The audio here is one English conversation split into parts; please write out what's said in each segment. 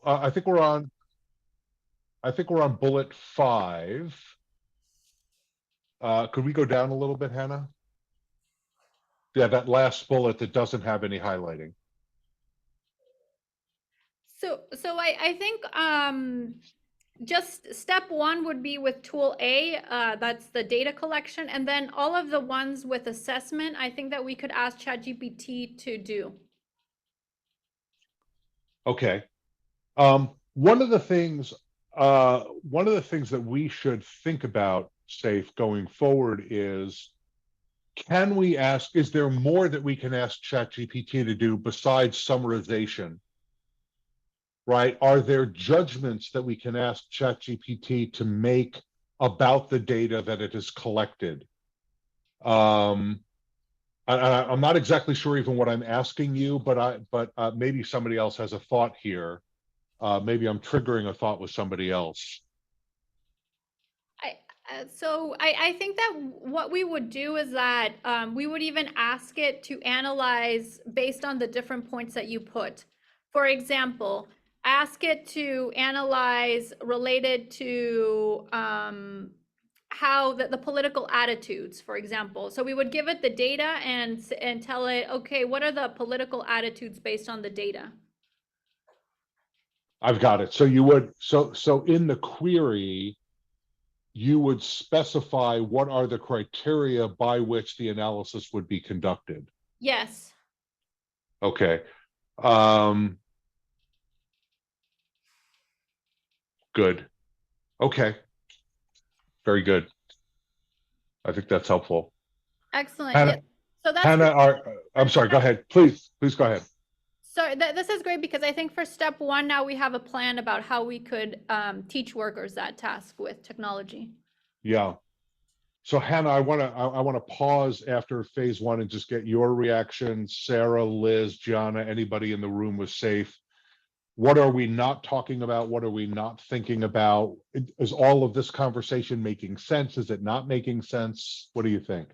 I think we're on. I think we're on bullet 5. Could we go down a little bit, Hannah? Yeah, that last bullet that doesn't have any highlighting. So I think just step one would be with tool A, that's the data collection, and then all of the ones with assessment, I think that we could ask ChatGPT to do. Okay. One of the things that we should think about, safe going forward, is is there more that we can ask ChatGPT to do besides summarization? Right? Are there judgments that we can ask ChatGPT to make about the data that it has collected? Um, I'm not exactly sure even what I'm asking you, but maybe somebody else has a thought here. Maybe I'm triggering a thought with somebody else. So I think that what we would do is that we would even ask it to analyze based on the different points that you put. For example, ask it to analyze related to how the political attitudes, for example. So we would give it the data and tell it, okay, what are the political attitudes based on the data? I've got it. So in the query, you would specify what are the criteria by which the analysis would be conducted. Yes. Okay. Good. Okay. Very good. I think that's helpful. Excellent. Yeah. Hannah, So that's Hannah, I'm sorry, go ahead. Please go ahead. so this is great because I think for step one now we have a plan about how we could teach workers that task with technology. Yeah. So Hannah, I want to pause after phase one and just get your reaction. Sarah, Liz, Gianna, anybody in the room was safe. What are we not talking about? What are we not thinking about? Is all of this conversation making sense? Is it not making sense? What do you think?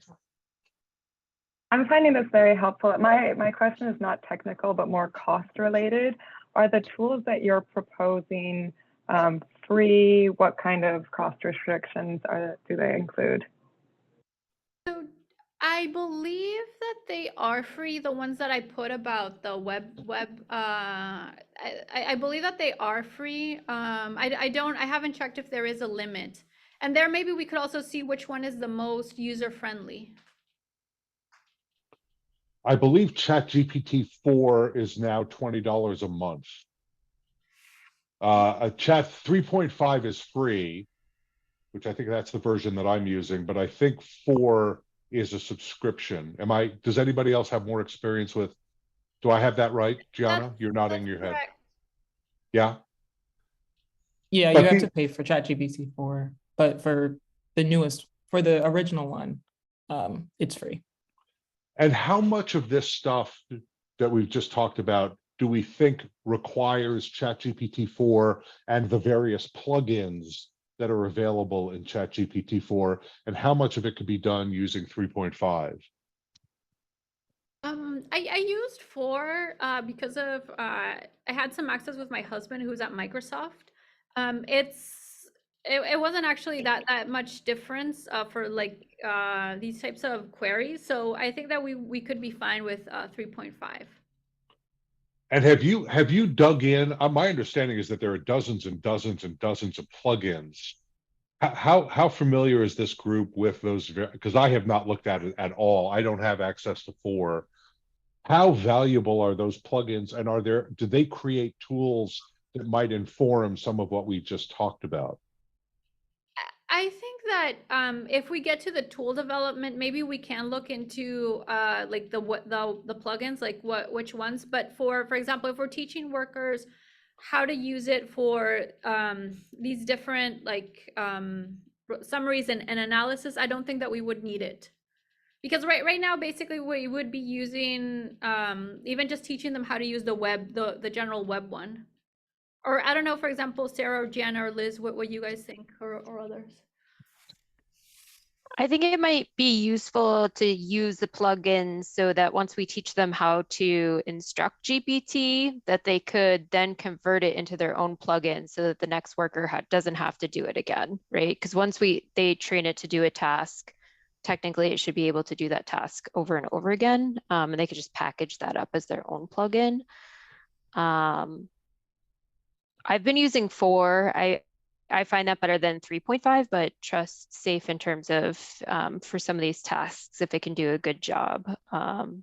I'm finding this very helpful. My question is not technical, but more cost related. Are the tools that you're proposing free? What kind of cost restrictions do they include? So I believe that they are free. The ones that I put about the I believe that they are free. I haven't checked if there is a limit. And there maybe we could also see which one is the most user friendly. I believe ChatGPT 4 is now $20 a month. A Chat 3.5 is free, which I think that's the version that I'm using, but I think 4 is a subscription. Does anybody else have more experience with, do I have that right, That's Gianna? You're nodding that's your head. correct. Yeah. Yeah, you But have to pay for ChatGPT 4, but for the original one, it's free. and how much of this stuff that we've just talked about do we think requires ChatGPT 4 and the various plugins that are available in ChatGPT 4, and how much of it could be done using 3.5? I used 4 because of I had some access with my husband who's at Microsoft. It wasn't actually that much difference for like these types of queries. So I think that we could be fine with 3.5. And have you dug in? My understanding is that there are dozens and dozens and dozens of plugins. How familiar is this group with those? Because I have not looked at it at all. I don't have access to 4. How valuable are those plugins, and do they create tools that might inform some of what we just talked about? I think that if we get to the tool development, maybe we can look into like the plugins, like which ones. But for example, if we're teaching workers how to use it for these different like summaries and analysis, I don't think that we would need it. Because right now, basically, we would be using even just teaching them how to use the web, the general web one. Or I don't know, for example, Sarah or Gianna or Liz, what you guys think, or others. I think it might be useful to use the plugins so that once we teach them how to instruct GPT, that they could then convert it into their own plugin so that the next worker doesn't have to do it again, right? Because once they train it to do a task, technically it should be able to do that task over and over again, and they could just package that up as their own plugin. I've been using 4. I find that better than 3.5, but trust safe in terms of for some of these tasks if it can do a good job.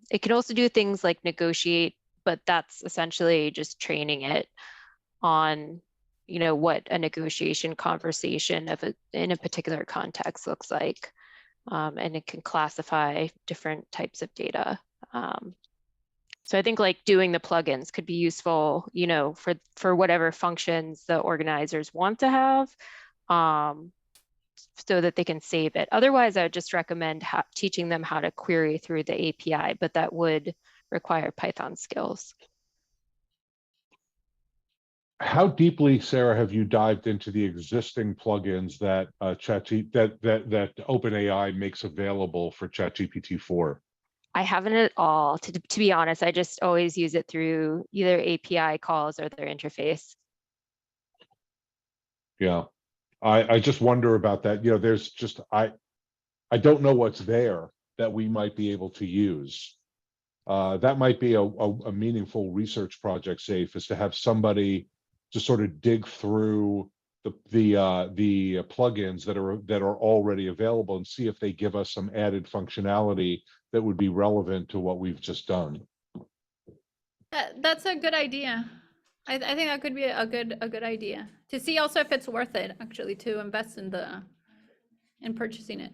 It can also do things like negotiate, but that's essentially just training it on, you know, what a negotiation conversation in a particular context looks like. And it can classify different types of data. So I think like doing the plugins could be useful, you know, for whatever functions the organizers want to have, so that they can save it. Otherwise, I would just recommend teaching them how to query through the API, but that would require Python skills. How deeply, Sarah, have you dived into the existing plugins that that OpenAI makes available for ChatGPT 4? I haven't at all. To be honest, I just always use it through either API calls or their interface. Yeah, I just wonder about that. You know, there's just I don't know what's there that we might be able to use. That might be a meaningful research project, Safe, is to have somebody to sort of dig through the plugins that are already available and see if they give us some added functionality that would be relevant to what we've just done. That's a good idea. I think that could be a good idea to see also if it's worth it actually to invest in purchasing it.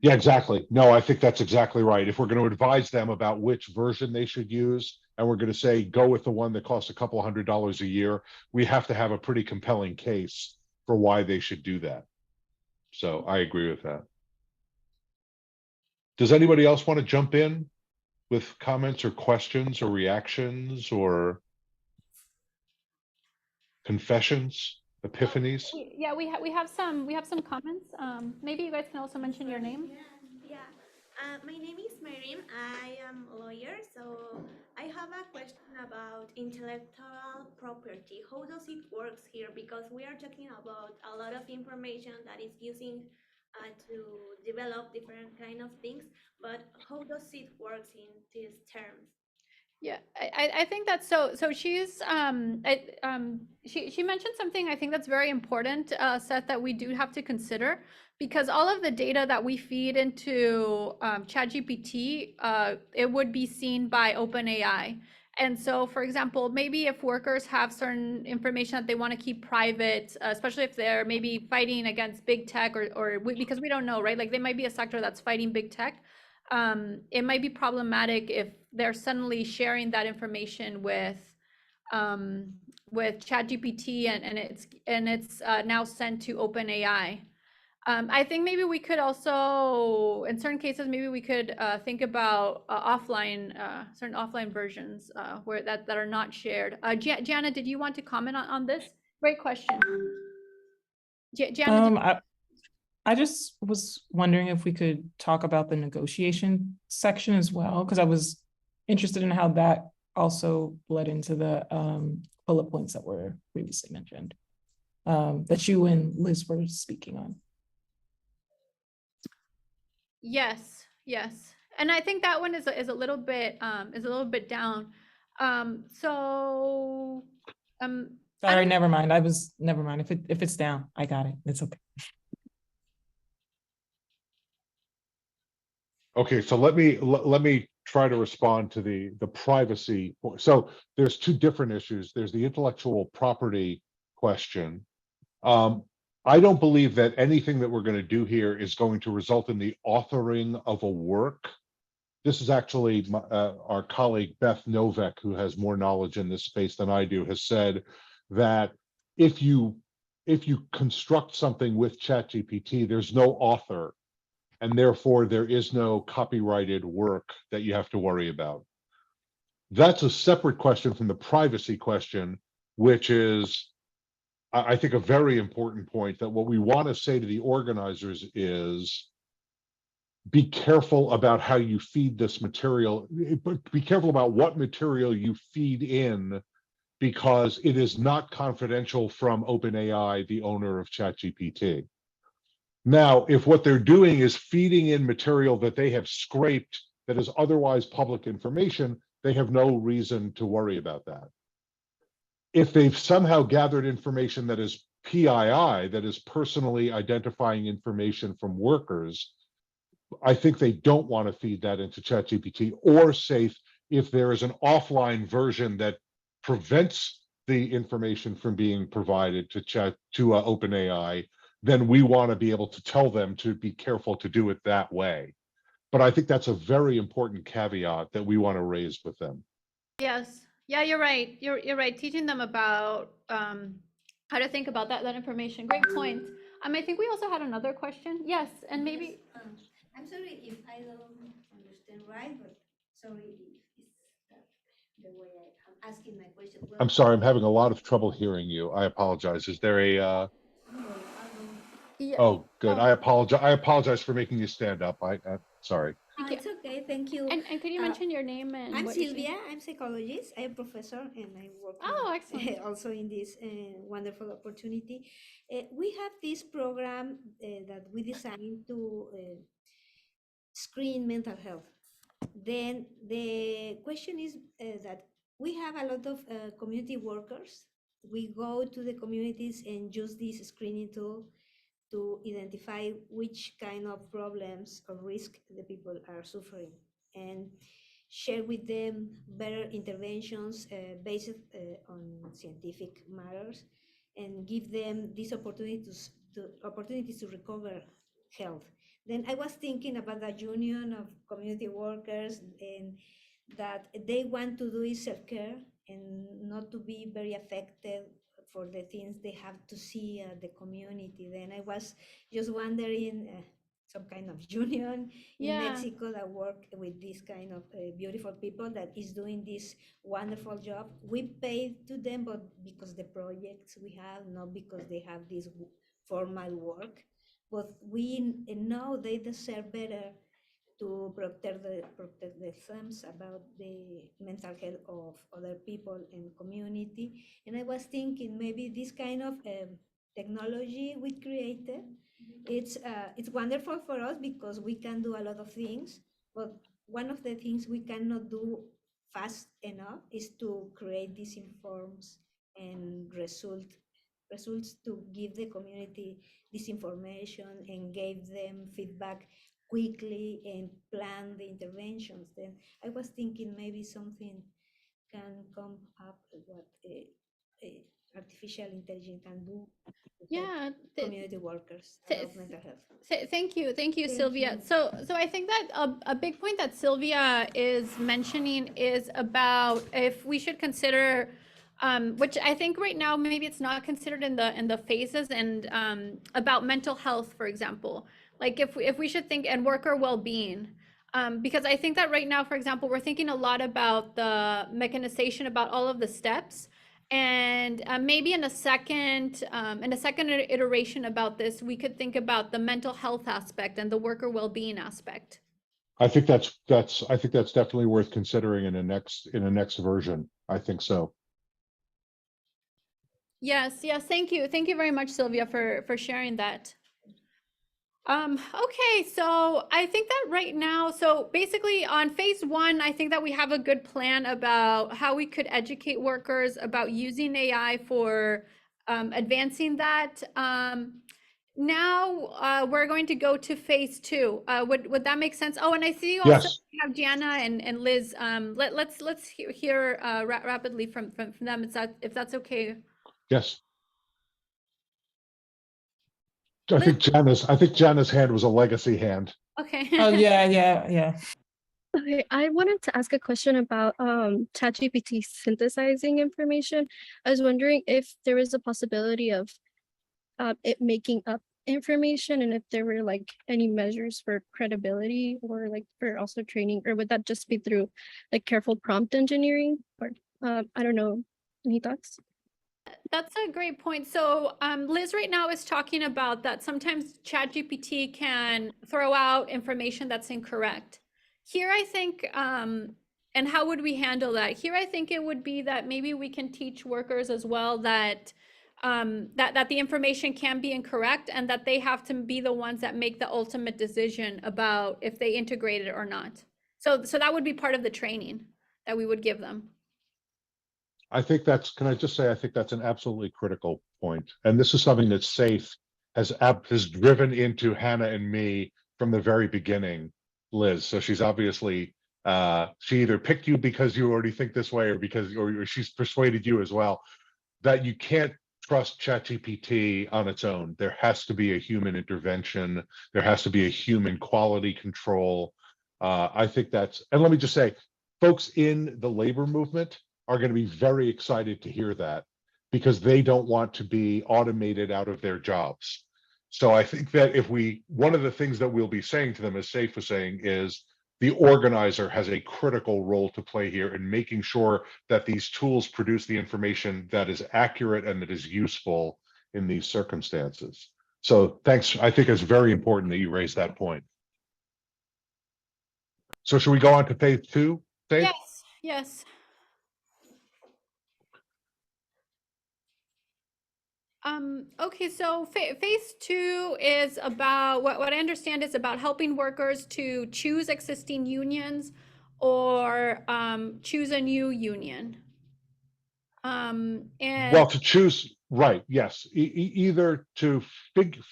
Yeah, exactly. No, I think that's exactly right. If we're going to advise them about which version they should use, and we're going to say go with the one that costs a couple $100s a year, we have to have a pretty compelling case for why they should do that. So I agree with that. Does anybody else want to jump in with comments or questions or reactions or confessions, epiphanies? Yeah, we have some comments. Maybe you guys can also mention your name. Yeah. My name is Marim. I am a lawyer, so I have a question about intellectual property. How does it work here? Because we are talking about a lot of information that is using to develop different kind of things, but how does it work in these terms? Yeah, I think that's so she's she mentioned something I think that's very important, Seth, that we do have to consider, because all of the data that we feed into ChatGPT, it would be seen by OpenAI. And so, for example, maybe if workers have certain information that they want to keep private, especially if they're maybe fighting against big tech because we don't know, right? Like they might be a sector that's fighting big tech. It might be problematic if they're suddenly sharing that information with ChatGPT and it's now sent to OpenAI. I think maybe we could also, in certain cases, maybe we could think about certain offline versions where that are not shared. Jana, did you want to comment on this? Great question. Jana, I just was wondering if we could talk about the negotiation section as well, because I was interested in how that also bled into the bullet points that were previously mentioned, that you and Liz were speaking on. Yes, and I think that one is a little bit down. Sorry, never mind. Never mind. If it's down, I got it. It's okay. Okay, so let me try to respond to the privacy. So there's two different issues. There's the intellectual property question. I don't believe that anything that we're going to do here is going to result in the authoring of a work. This is actually our colleague Beth Novak, who has more knowledge in this space than I do, has said that if you construct something with ChatGPT, there's no author, and therefore there is no copyrighted work that you have to worry about. That's a separate question from the privacy question, which is, I think, a very important point, that what we want to say to the organizers is, be careful about how you feed this material, but be careful about what material you feed in, because it is not confidential from OpenAI, the owner of ChatGPT. Now, if what they're doing is feeding in material that they have scraped that is otherwise public information, they have no reason to worry about that. If they've somehow gathered information that is PII, that is personally identifying information from workers, I think they don't want to feed that into ChatGPT. Or safe, if there is an offline version that prevents the information from being provided to OpenAI, then we want to be able to tell them to be careful to do it that way. But I think that's a very important caveat that we want to raise with them. Yes. Yeah, you're right. You're right. Teaching them about how to think about that information. Great point. I think we also had another question. Yes, and maybe I'm sorry if I don't understand right, but sorry if it's the way I'm asking my question. Well, I'm sorry, I'm having a lot of trouble hearing you. I apologize. Is there a I yeah. oh, good. Oh. I apologize for making you stand up. I'm sorry. Thank you. it's okay, thank you. And could you mention your name and I'm what you Sylvia, say? I'm psychologist, I'm a professor, and I work Oh, excellent. also in this wonderful opportunity. We have this program that we designed to screen mental health. Then the question is that we have a lot of community workers. We go to the communities and use this screening tool to identify which kind of problems or risk the people are suffering and share with them better interventions based on scientific matters, and give them these opportunities to recover health. Then I was thinking about the union of community workers, and that they want to do is self-care and not to be very affected for the things they have to see at the community. Then I was just wondering, some kind of union in Yeah. Mexico that work with this kind of beautiful people that is doing this wonderful job. We pay to them, but because the projects we have, not because they have this formal work. But we know they deserve better to protect themselves about the mental health of other people and community. And I was thinking maybe this kind of technology we created, it's wonderful for us because we can do a lot of things, but one of the things we cannot do fast enough is to create these informs and results to give the community this information and give them feedback quickly and plan the interventions. Then I was thinking maybe something can come up what artificial intelligence can do to help Yeah. community workers th- about mental health. Thank you, Thank Sylvia. you. So I think that a big point that Sylvia is mentioning is about if we should consider, which I think right now maybe it's not considered in the phases, and about mental health, for example, like if we should think and worker well-being. Because I think that right now, for example, we're thinking a lot about the mechanization, about all of the steps. And maybe in a second iteration about this, we could think about the mental health aspect and the worker well-being aspect. I think that's definitely worth considering in a next version. I think so. Yes, thank you very much, Sylvia, for sharing that. Okay, so I think that right now, so basically on phase one, I think that we have a good plan about how we could educate workers about using AI for advancing that. Now we're going to go to phase two. Would that make sense? Oh, and I see you also Yes. have Jana and Liz. Let's hear rapidly from them. If that's okay. Yes. I think Jana's hand was a legacy hand. Okay. Oh, yeah. Okay, I wanted to ask a question about ChatGPT synthesizing information. I was wondering if there was a possibility of it making up information, and if there were like any measures for credibility or like for also training, or would that just be through like careful prompt engineering, or I don't know. Any thoughts? That's a great point. So Liz right now is talking about that sometimes ChatGPT can throw out information that's incorrect. Here, I think, and how would we handle that? Here, I think it would be that maybe we can teach workers as well that that the information can be incorrect and that they have to be the ones that make the ultimate decision about if they integrate it or not. So that would be part of the training that we would give them. I think that's, can I just say, I think that's an absolutely critical point. And this is something that SAFE has driven into Hannah and me from the very beginning, Liz. So she's obviously, she either picked you because you already think this way or because, or she's persuaded you as well, that you can't trust ChatGPT on its own. There has to be a human intervention. There has to be a human quality control. I think that's, and let me just say, folks in the labor movement are going to be very excited to hear that because they don't want to be automated out of their jobs. So I think that if we, one of the things that we'll be saying to them, as Safe was saying, is the organizer has a critical role to play here in making sure that these tools produce the information that is accurate and that is useful in these circumstances. So thanks. I think it's very important that you raise that point. So should we go on to phase two, Dave? Yes, yes. Okay, so phase two is about what I understand is about helping workers to choose existing unions or choose a new union. And Well, to choose, right, yes. Either to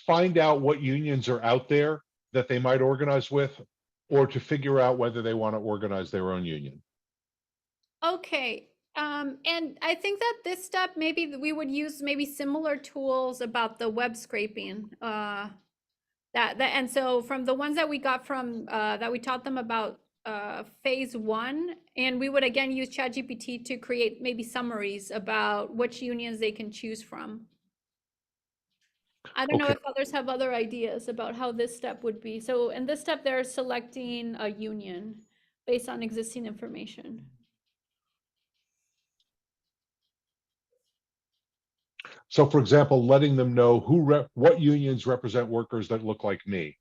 find out what unions are out there that they might organize with, or to figure out whether they want to organize their own union. okay, and I think that this step, maybe we would use maybe similar tools about the web scraping. And so from the ones that we got from that we taught them about phase one, and we would again use ChatGPT to create maybe summaries about which unions they can choose from. I don't know Okay. if others have other ideas about how this step would be. So in this step, they're selecting a union based on existing information. So for example, letting them know what unions represent workers that look like me,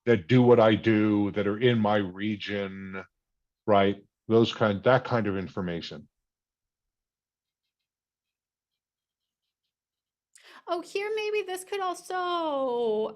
that do what I do, that are in my region, right? That kind of information. Oh, here maybe this could also,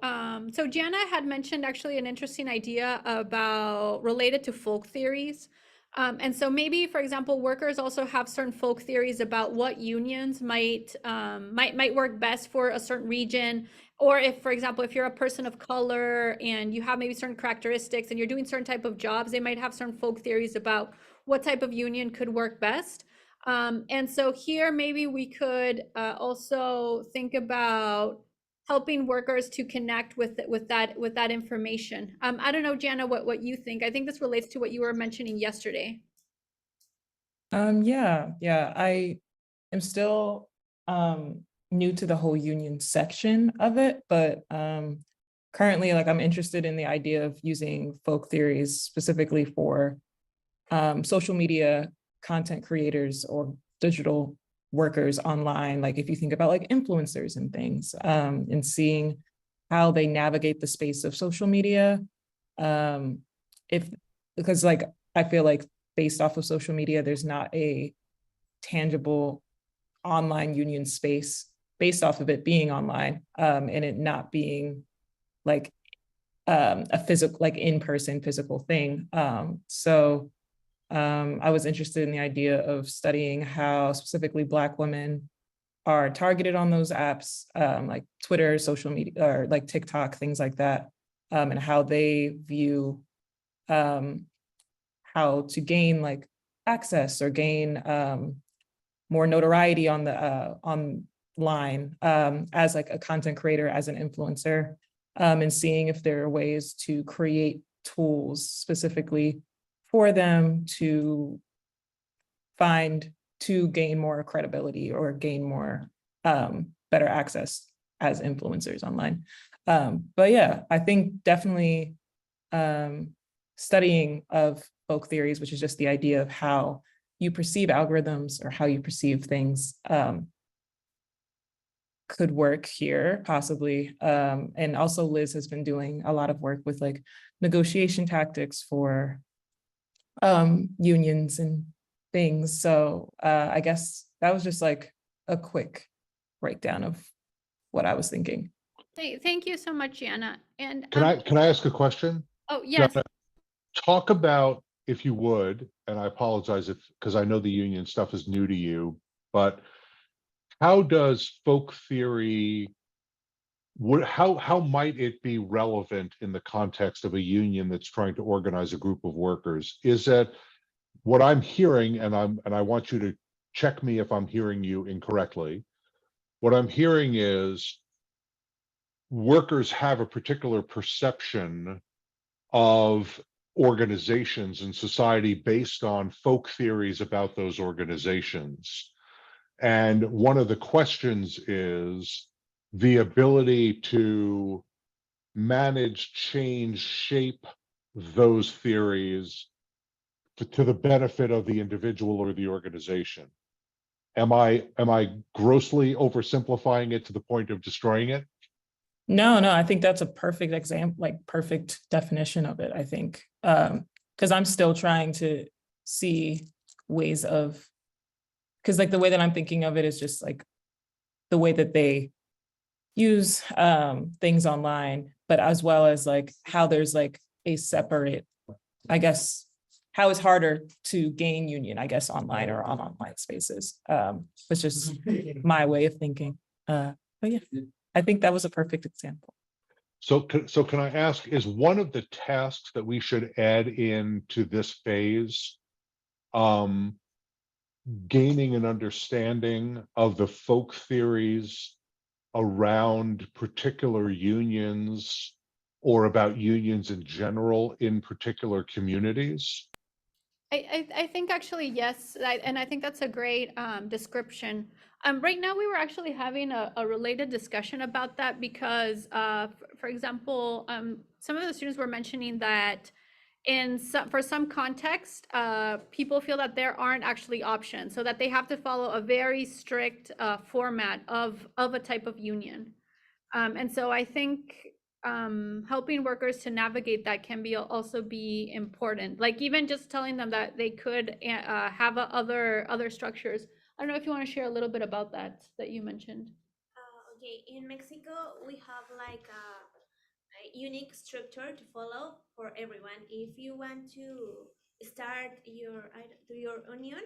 so Jana had mentioned actually an interesting idea about related to folk theories. And so maybe, for example, workers also have certain folk theories about what unions might work best for a certain region. Or if, for example, if you're a person of color and you have maybe certain characteristics and you're doing certain type of jobs, they might have certain folk theories about what type of union could work best. And so here maybe we could also think about helping workers to connect with that information. I don't know, Jana, what you think. I think this relates to what you were mentioning yesterday. Yeah, I am still new to the whole union section of it, but currently, like, I'm interested in the idea of using folk theories specifically for social media content creators or digital workers online. Like if you think about like influencers and things, and seeing how they navigate the space of social media. Because like, I feel like based off of social media, there's not a tangible online union space based off of it being online, and it not being like a physical, like in-person physical thing. I was interested in the idea of studying how specifically Black women are targeted on those apps, like Twitter, social media, or like TikTok, things like that, and how they view how to gain like access or gain more notoriety on the online as like a content creator, as an influencer, and seeing if there are ways to create tools specifically for them to gain more credibility or gain more better access as influencers online. But yeah, I think definitely studying of folk theories, which is just the idea of how you perceive algorithms or how you perceive things, could work here possibly. And also Liz has been doing a lot of work with like negotiation tactics for unions and things. So I guess that was just like a quick breakdown of what I was thinking. Thank you so much, Gianna. And Can I ask a question? oh yes. Gianna, talk about, if you would, and I apologize if, because I know the union stuff is new to you, but how does folk theory, how might it be relevant in the context of a union that's trying to organize a group of workers? Is that what I'm hearing, and I want you to check me if I'm hearing you incorrectly. What I'm hearing is workers have a particular perception of organizations in society based on folk theories about those organizations. And one of the questions is the ability to manage, change, shape those theories to the benefit of the individual or the organization. Am I grossly oversimplifying it to the point of destroying it? No, I think that's a perfect example, like perfect definition of it, I think. Because I'm still trying to see ways of, because like the way that I'm thinking of it is just like the way that they use things online, but as well as like how there's like a separate, I guess, how it's harder to gain union, I guess, online or on online spaces. It's just my way of thinking. But yeah, I think that was a perfect example. So can I ask, is one of the tasks that we should add into this phase gaining an understanding of the folk theories around particular unions or about unions in general in particular communities? I think actually, yes. And I think that's a great description. Right now, we were actually having a related discussion about that because, for example, some of the students were mentioning that for some context, people feel that there aren't actually options, so that they have to follow a very strict format of a type of union. And so I think helping workers to navigate that can also be important. Like even just telling them that they could have other structures. I don't know if you want to share a little bit about that you mentioned. Okay, in Mexico, we have like a unique structure to follow for everyone. If you want to start your union,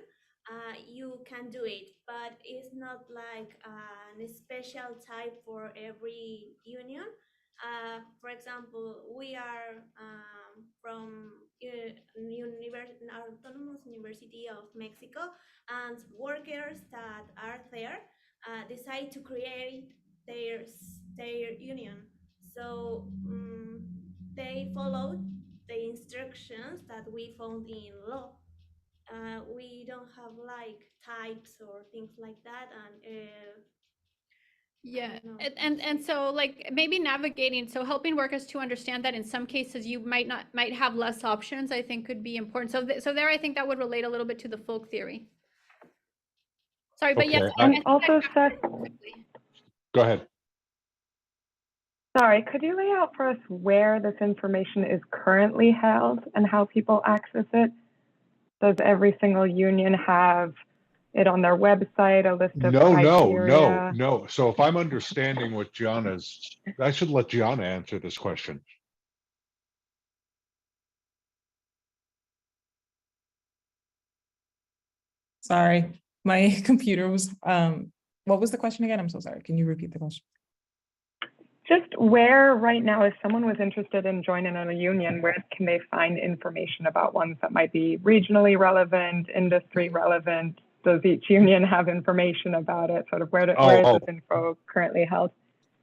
you can do it, but it's not like a special type for every union. For example, we are from Autonomous University of Mexico, and workers that are there decide to create their union. So they followed the instructions that we found in law. We don't have like types or things like that, and yeah, and so like maybe navigating, so helping workers to understand that in some cases you might have less options, I think could be important. So there I think that would relate a little bit to the folk theory. Sorry, but yes. Okay. And also, Seth, Go ahead. sorry, could you lay out for us where this information is currently held and how people access it? Does every single union have it on their website, a list of criteria? No. So if I'm understanding what Gianna's, I should let Gianna answer this question. Sorry, my computer was, what was the question again? I'm so sorry. Can you repeat the question? Just where right now, if someone was interested in joining a union, where can they find information about ones that might be regionally relevant, industry relevant? Does each union have information about it? Sort of where is this info currently held?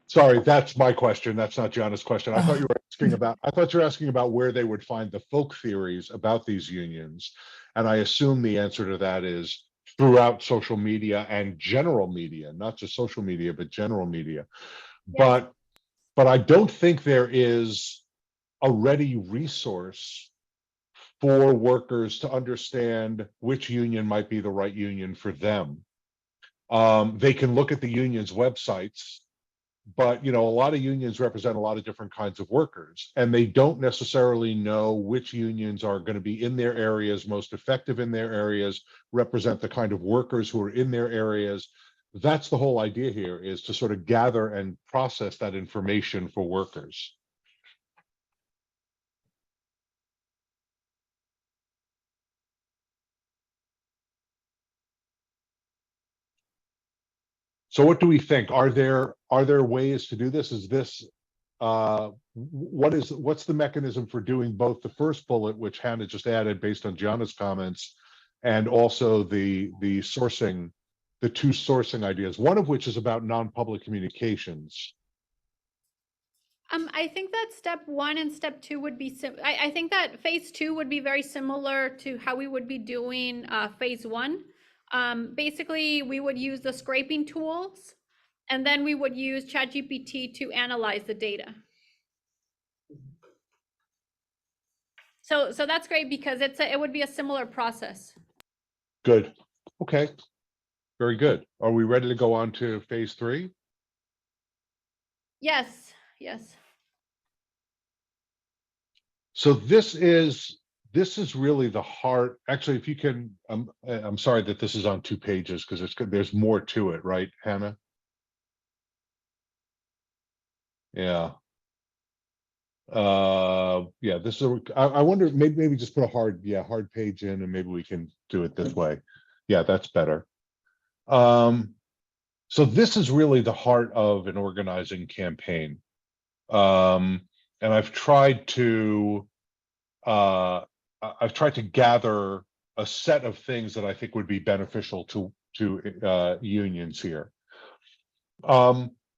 Sorry, that's my question. That's not Gianna's question. I thought you were asking about where they would find the folk theories about these unions. And I assume the answer to that is throughout social media and general media, not just social media, but general media. Yes. But I don't think there is a ready resource for workers to understand which union might be the right union for them. They can look at the union's websites, but a lot of unions represent a lot of different kinds of workers, and they don't necessarily know which unions are going to be in their areas, most effective in their areas, represent the kind of workers who are in their areas. That's the whole idea here, is to sort of gather and process that information for workers. So what do we think? Are there ways to do this? Is this what's the mechanism for doing both the first bullet, which Hannah just added based on Gianna's comments, and also the sourcing, the two sourcing ideas, one of which is about non-public communications? I think that step 1 and step 2 would be I think that phase 2 would be very similar to how we would be doing phase 1. Basically, we would use the scraping tools, and then we would use ChatGPT to analyze the data. So that's great, because it would be a similar process. Good. Okay. Very good. Are we ready to go on to phase 3? Yes. Yes. So this is really the heart. Actually, if you can, I'm sorry that this is on 2 pages, because there's more to it, right, Hannah? Yeah. Yeah, this is I wonder, maybe just put a hard page in, and maybe we can do it this way. Yeah, that's better. So this is really the heart of an organizing campaign. And I've tried to gather a set of things that I think would be beneficial to unions here.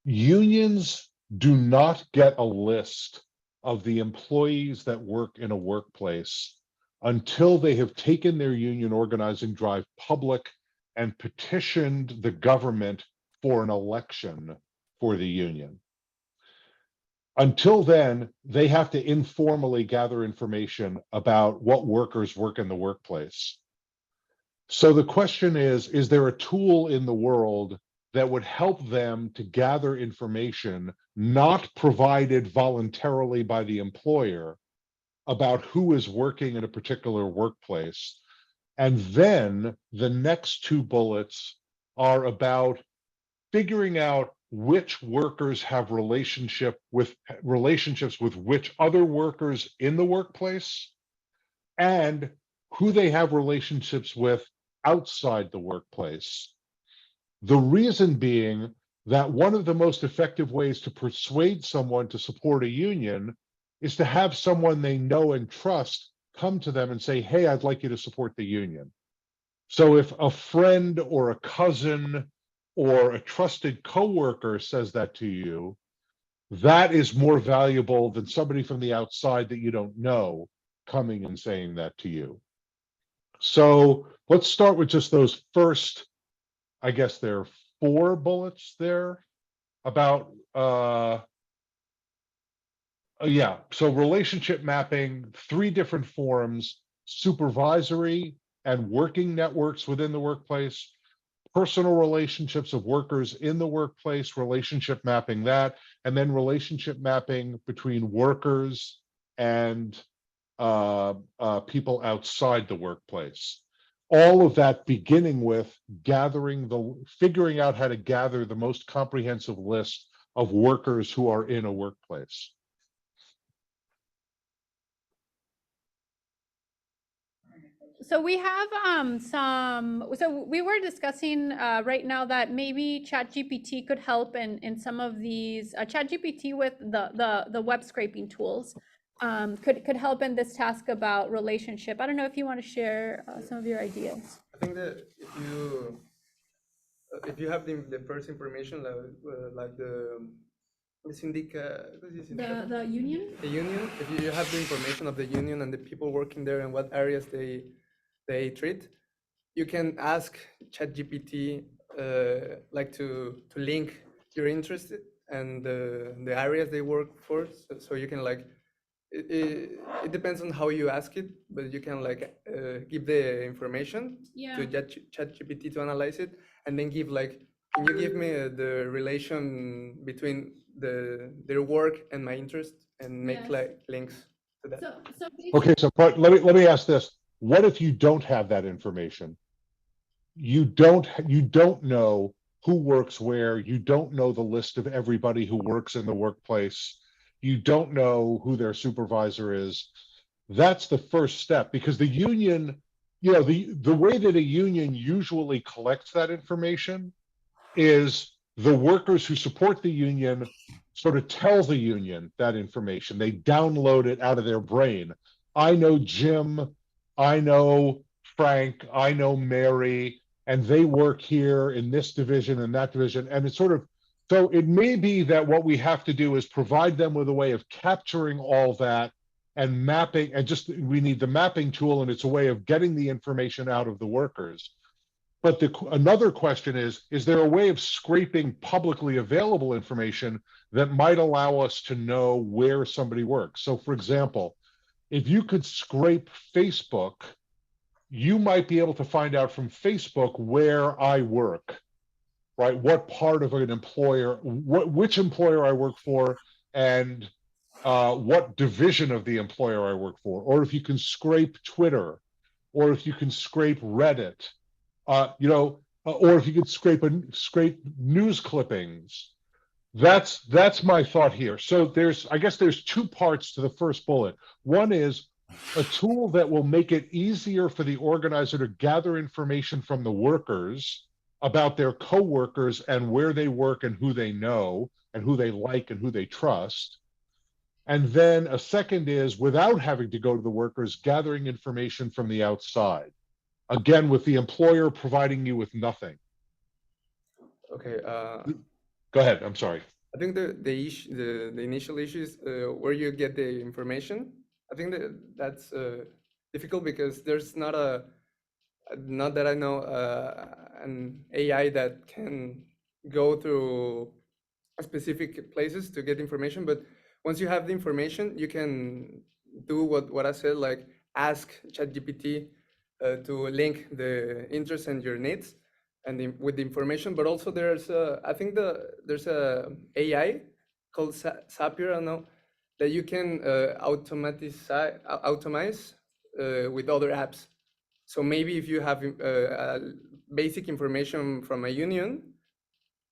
Unions do not get a list of the employees that work in a workplace until they have taken their union organizing drive public and petitioned the government for an election for the union. Until then, they have to informally gather information about what workers work in the workplace. So the question is there a tool in the world that would help them to gather information not provided voluntarily by the employer about who is working in a particular workplace? And then the next 2 bullets are about figuring out which workers have relationships with which other workers in the workplace, and who they have relationships with outside the workplace. The reason being that one of the most effective ways to persuade someone to support a union is to have someone they know and trust come to them and say, hey, I'd like you to support the union. So if a friend or a cousin or a trusted coworker says that to you, that is more valuable than somebody from the outside that you don't know coming and saying that to you. So let's start with just those first, I guess there are 4 bullets there about, yeah, so relationship mapping, 3 different forms: supervisory and working networks within the workplace, personal relationships of workers in the workplace, relationship mapping that, and then relationship mapping between workers and people outside the workplace. All of that beginning with figuring out how to gather the most comprehensive list of workers who are in a workplace. So we have so we were discussing right now that maybe ChatGPT could help in some of these ChatGPT with the web scraping tools could help in this task about relationship. I don't know if you want to share some of your ideas. I think that if you have the first information, like the syndica, The union? The union, if you have the information of the union and the people working there and what areas they treat, you can ask ChatGPT like to link your interest and the areas they work for. So you can like, it depends on how you ask it, but you can like give the information to ChatGPT to analyze it, and then give like, can you give me the relation between their work and my interest, and make Yes. like links to that? So Okay, so but let me ask this. What if you don't have that information? You don't know who works where, you don't know the list of everybody who works in the workplace, you don't know who their supervisor is. That's the first step, because the union, the way that a union usually collects that information is the workers who support the union sort of tell the union that information. They download it out of their brain. I know Jim, I know Frank, I know Mary, and they work here in this division and that division. And it's sort of, so it may be that what we have to do is provide them with a way of capturing all that and mapping, and just, we need the mapping tool, and it's a way of getting the information out of the workers. But another question is there a way of scraping publicly available information that might allow us to know where somebody works? So for example, if you could scrape Facebook, you might be able to find out from Facebook where I work, right? What part of an employer, which employer I work for, and what division of the employer I work for. Or if you can scrape Twitter, or if you can scrape Reddit, or if you could scrape news clippings. That's my thought here. So I guess there's two parts to the first bullet. One is a tool that will make it easier for the organizer to gather information from the workers about their coworkers and where they work and who they know and who they like and who they trust. And then a second is, without having to go to the workers, gathering information from the outside. Again, with the employer providing you with nothing. Okay. Go ahead. I'm sorry. I think the initial issue is where you get the information. I think that's difficult because there's not that I know an AI that can go through specific places to get information. But once you have the information, you can do what I said, like ask ChatGPT to link the interests and your needs, and with the information. But also there's I think there's a AI called Zapier, I don't know, that you can automate with other apps. So maybe if you have basic information from a union,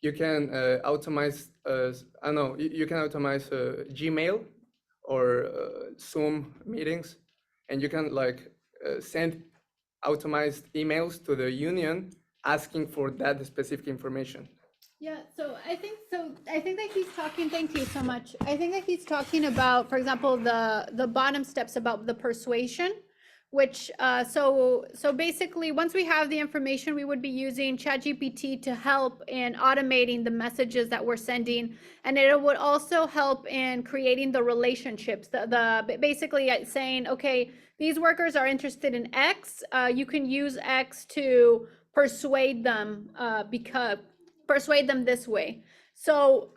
you can automate, I don't know, you can automate Gmail or Zoom meetings, and you can like send automated emails to the union asking for that specific information. Yeah, so I think that he's talking, thank you so much. I think that he's talking about, for example, the bottom steps about the persuasion, which so basically once we have the information, we would be using ChatGPT to help in automating the messages that we're sending, and it would also help in creating the relationships, the basically saying, okay, these workers are interested in X, you can use X to persuade them persuade them this way. So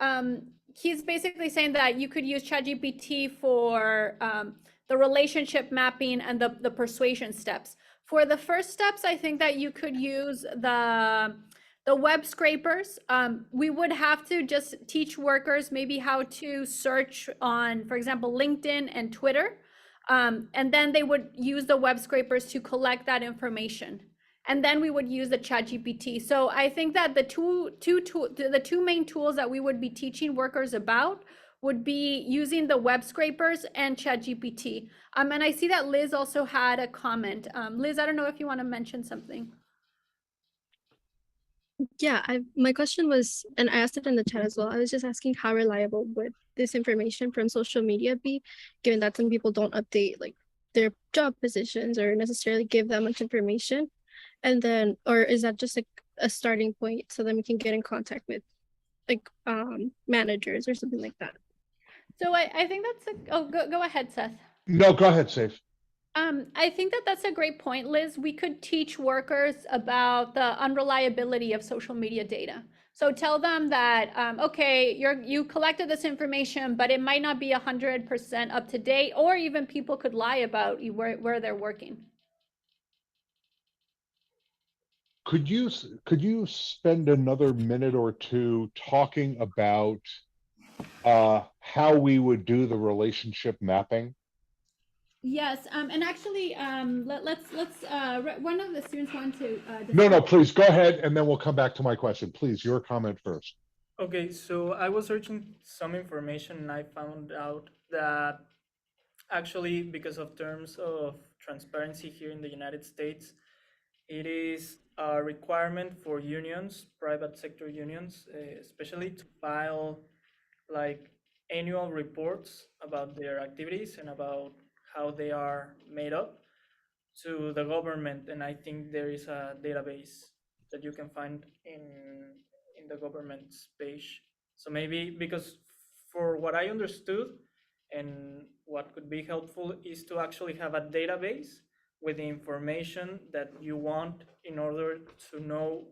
he's basically saying that you could use ChatGPT for the relationship mapping and the persuasion steps. For the first steps, I think that you could use the web scrapers. We would have to just teach workers maybe how to search on, for example, LinkedIn and Twitter. And then they would use the web scrapers to collect that information. And then we would use the ChatGPT. So I think that the two main tools that we would be teaching workers about would be using the web scrapers and ChatGPT. And I see that Liz also had a comment. Liz, I don't know if you want to mention something. Yeah, my question was, and I asked it in the chat as well, I was just asking how reliable would this information from social media be, given that some people don't update like their job positions or necessarily give that much information? And then, or is that just like a starting point so then we can get in contact with like managers or something like that? So I think that's go ahead, Seth. No, go ahead, Saif. I think that that's a great point, Liz. We could teach workers about the unreliability of social media data. So tell them that, okay, you collected this information, but it might not be 100% up to date, or even people could lie about where they're working. Could you spend another minute or two talking about how we would do the relationship mapping? Yes, and actually, let's one of the students want to No, please go ahead, and then we'll come back to my question. Please, your comment first. Okay, so I was searching some information and I found out that actually, because of terms of transparency here in the United States, it is a requirement for unions, private sector unions, especially to file like annual reports about their activities and about how they are made up to the government. And I think there is a database that you can find in the government's page. So maybe, because for what I understood and what could be helpful is to actually have a database with the information that you want in order to know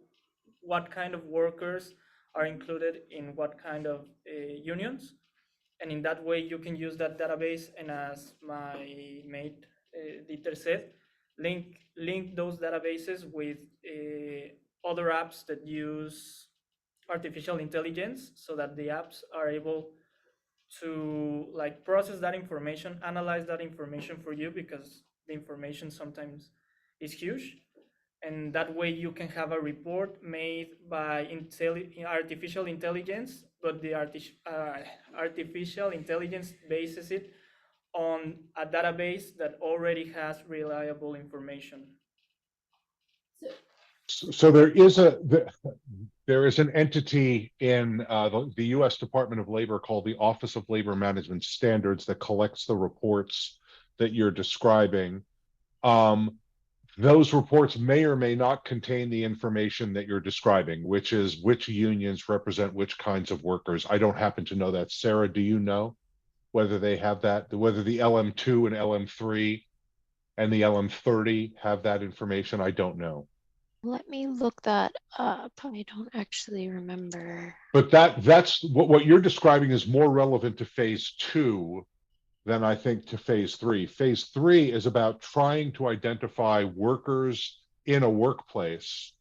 what kind of workers are included in what kind of unions. And in that way, you can use that database. And as my mate Dieter said, link those databases with other apps that use artificial intelligence, so that the apps are able to like process that information, analyze that information for you, because the information sometimes is huge. And that way you can have a report made by artificial intelligence, but the artificial intelligence bases it on a database that already has reliable information. So there is an entity in the U.S. Department of Labor called the Office of Labor Management Standards that collects the reports that you're describing. Those reports may or may not contain the information that you're describing, which is which unions represent which kinds of workers. I don't happen to know that. Sarah, do you know whether they have that, whether the LM2 and LM3 and the LM30 have that information? I don't know. Let me look that up. I don't actually remember. But that's what you're describing is more relevant to phase 2 than I think to phase 3. Phase 3 is about trying to identify workers in a workplace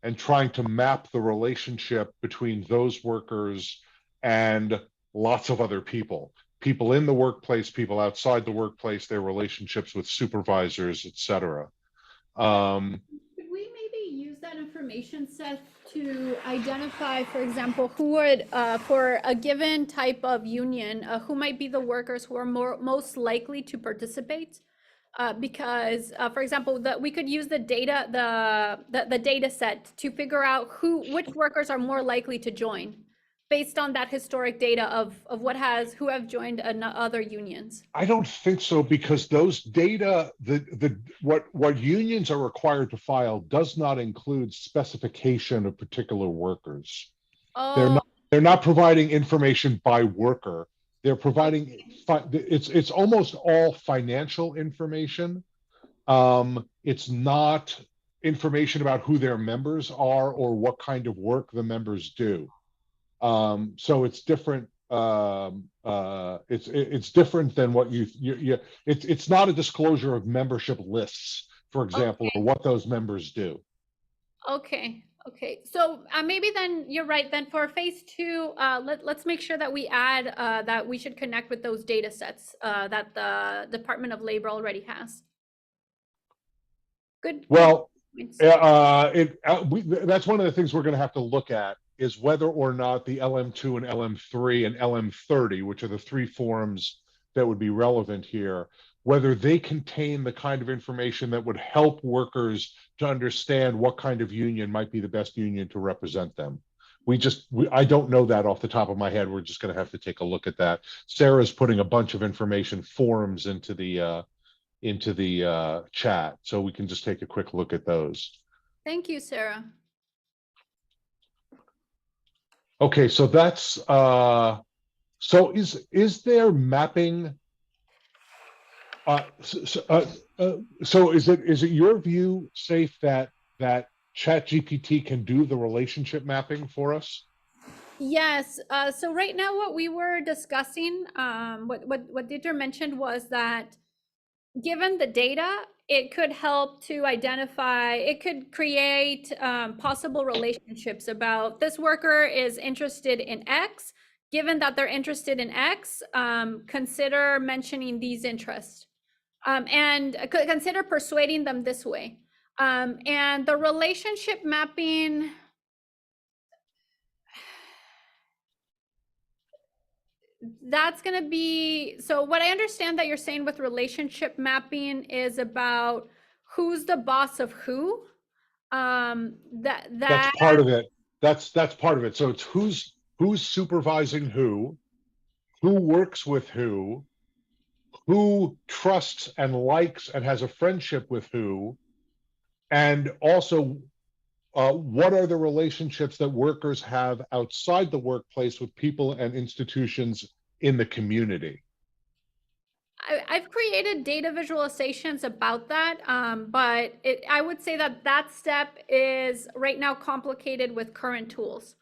and trying to map the relationship between those workers and lots of other people. People in the workplace, people outside the workplace, their relationships with supervisors, etc. Could we maybe use that information set to identify, for example, who would, for a given type of union, who might be the workers who are most likely to participate? Because, for example, we could use the data, the data set to figure out which workers are more likely to join, based on that historic data of who have joined other unions. I don't think so, because those data, what unions are required to file does not include specification of particular workers. Oh. They're not providing information by worker. They're providing it's almost all financial information. It's not information about who their members are or what kind of work the members do. So it's different. It's different than what it's not a disclosure of membership lists, for example, Okay. or what those members do. Okay. So maybe then you're right. Then for phase 2, let's make sure that we add that we should connect with those data sets that the Department of Labor already has. Good. Well, that's one of the things we're going to have to look at, is whether or not the LM2 and LM3 and LM30, which are the 3 forms that would be relevant here, whether they contain the kind of information that would help workers to understand what kind of union might be the best union to represent them. I don't know that off the top of my head. We're just going to have to take a look at that. Sarah's putting a bunch of information forms into the chat, so we can just take a quick look at those. Thank you, Sarah. Okay, so that's so is there mapping? So is it your view, Safe, that ChatGPT can do the relationship mapping for us? Yes. So right now, what we were discussing, what Dieter mentioned was that given the data, it could help to identify, it could create possible relationships about this worker is interested in X. Given that they're interested in X, consider mentioning these interests, and consider persuading them this way. And the relationship mapping, that's going to be, so what I understand that you're saying with relationship mapping is about who's the boss of who. That's part of it. That's part of it. So it's who's supervising who works with who trusts and likes and has a friendship with who, and also what are the relationships that workers have outside the workplace with people and institutions in the community. I've created data visualizations about that, but I would say that that step is right now complicated with current tools.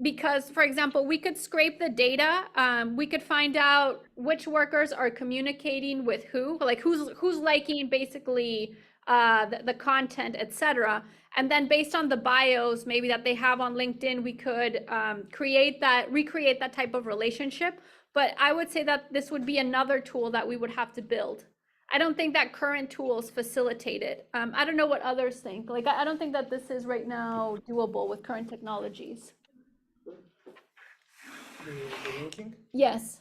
Because, for example, we could scrape the data, we could find out which workers are communicating with who, like who's liking basically the content, etc. And then based on the bios maybe that they have on LinkedIn, we could recreate that type of relationship. But I would say that this would be another tool that we would have to build. I don't think that current tools facilitate it. I don't know what others think. Like, I don't think that this is right now doable with current technologies. The linking? Yes,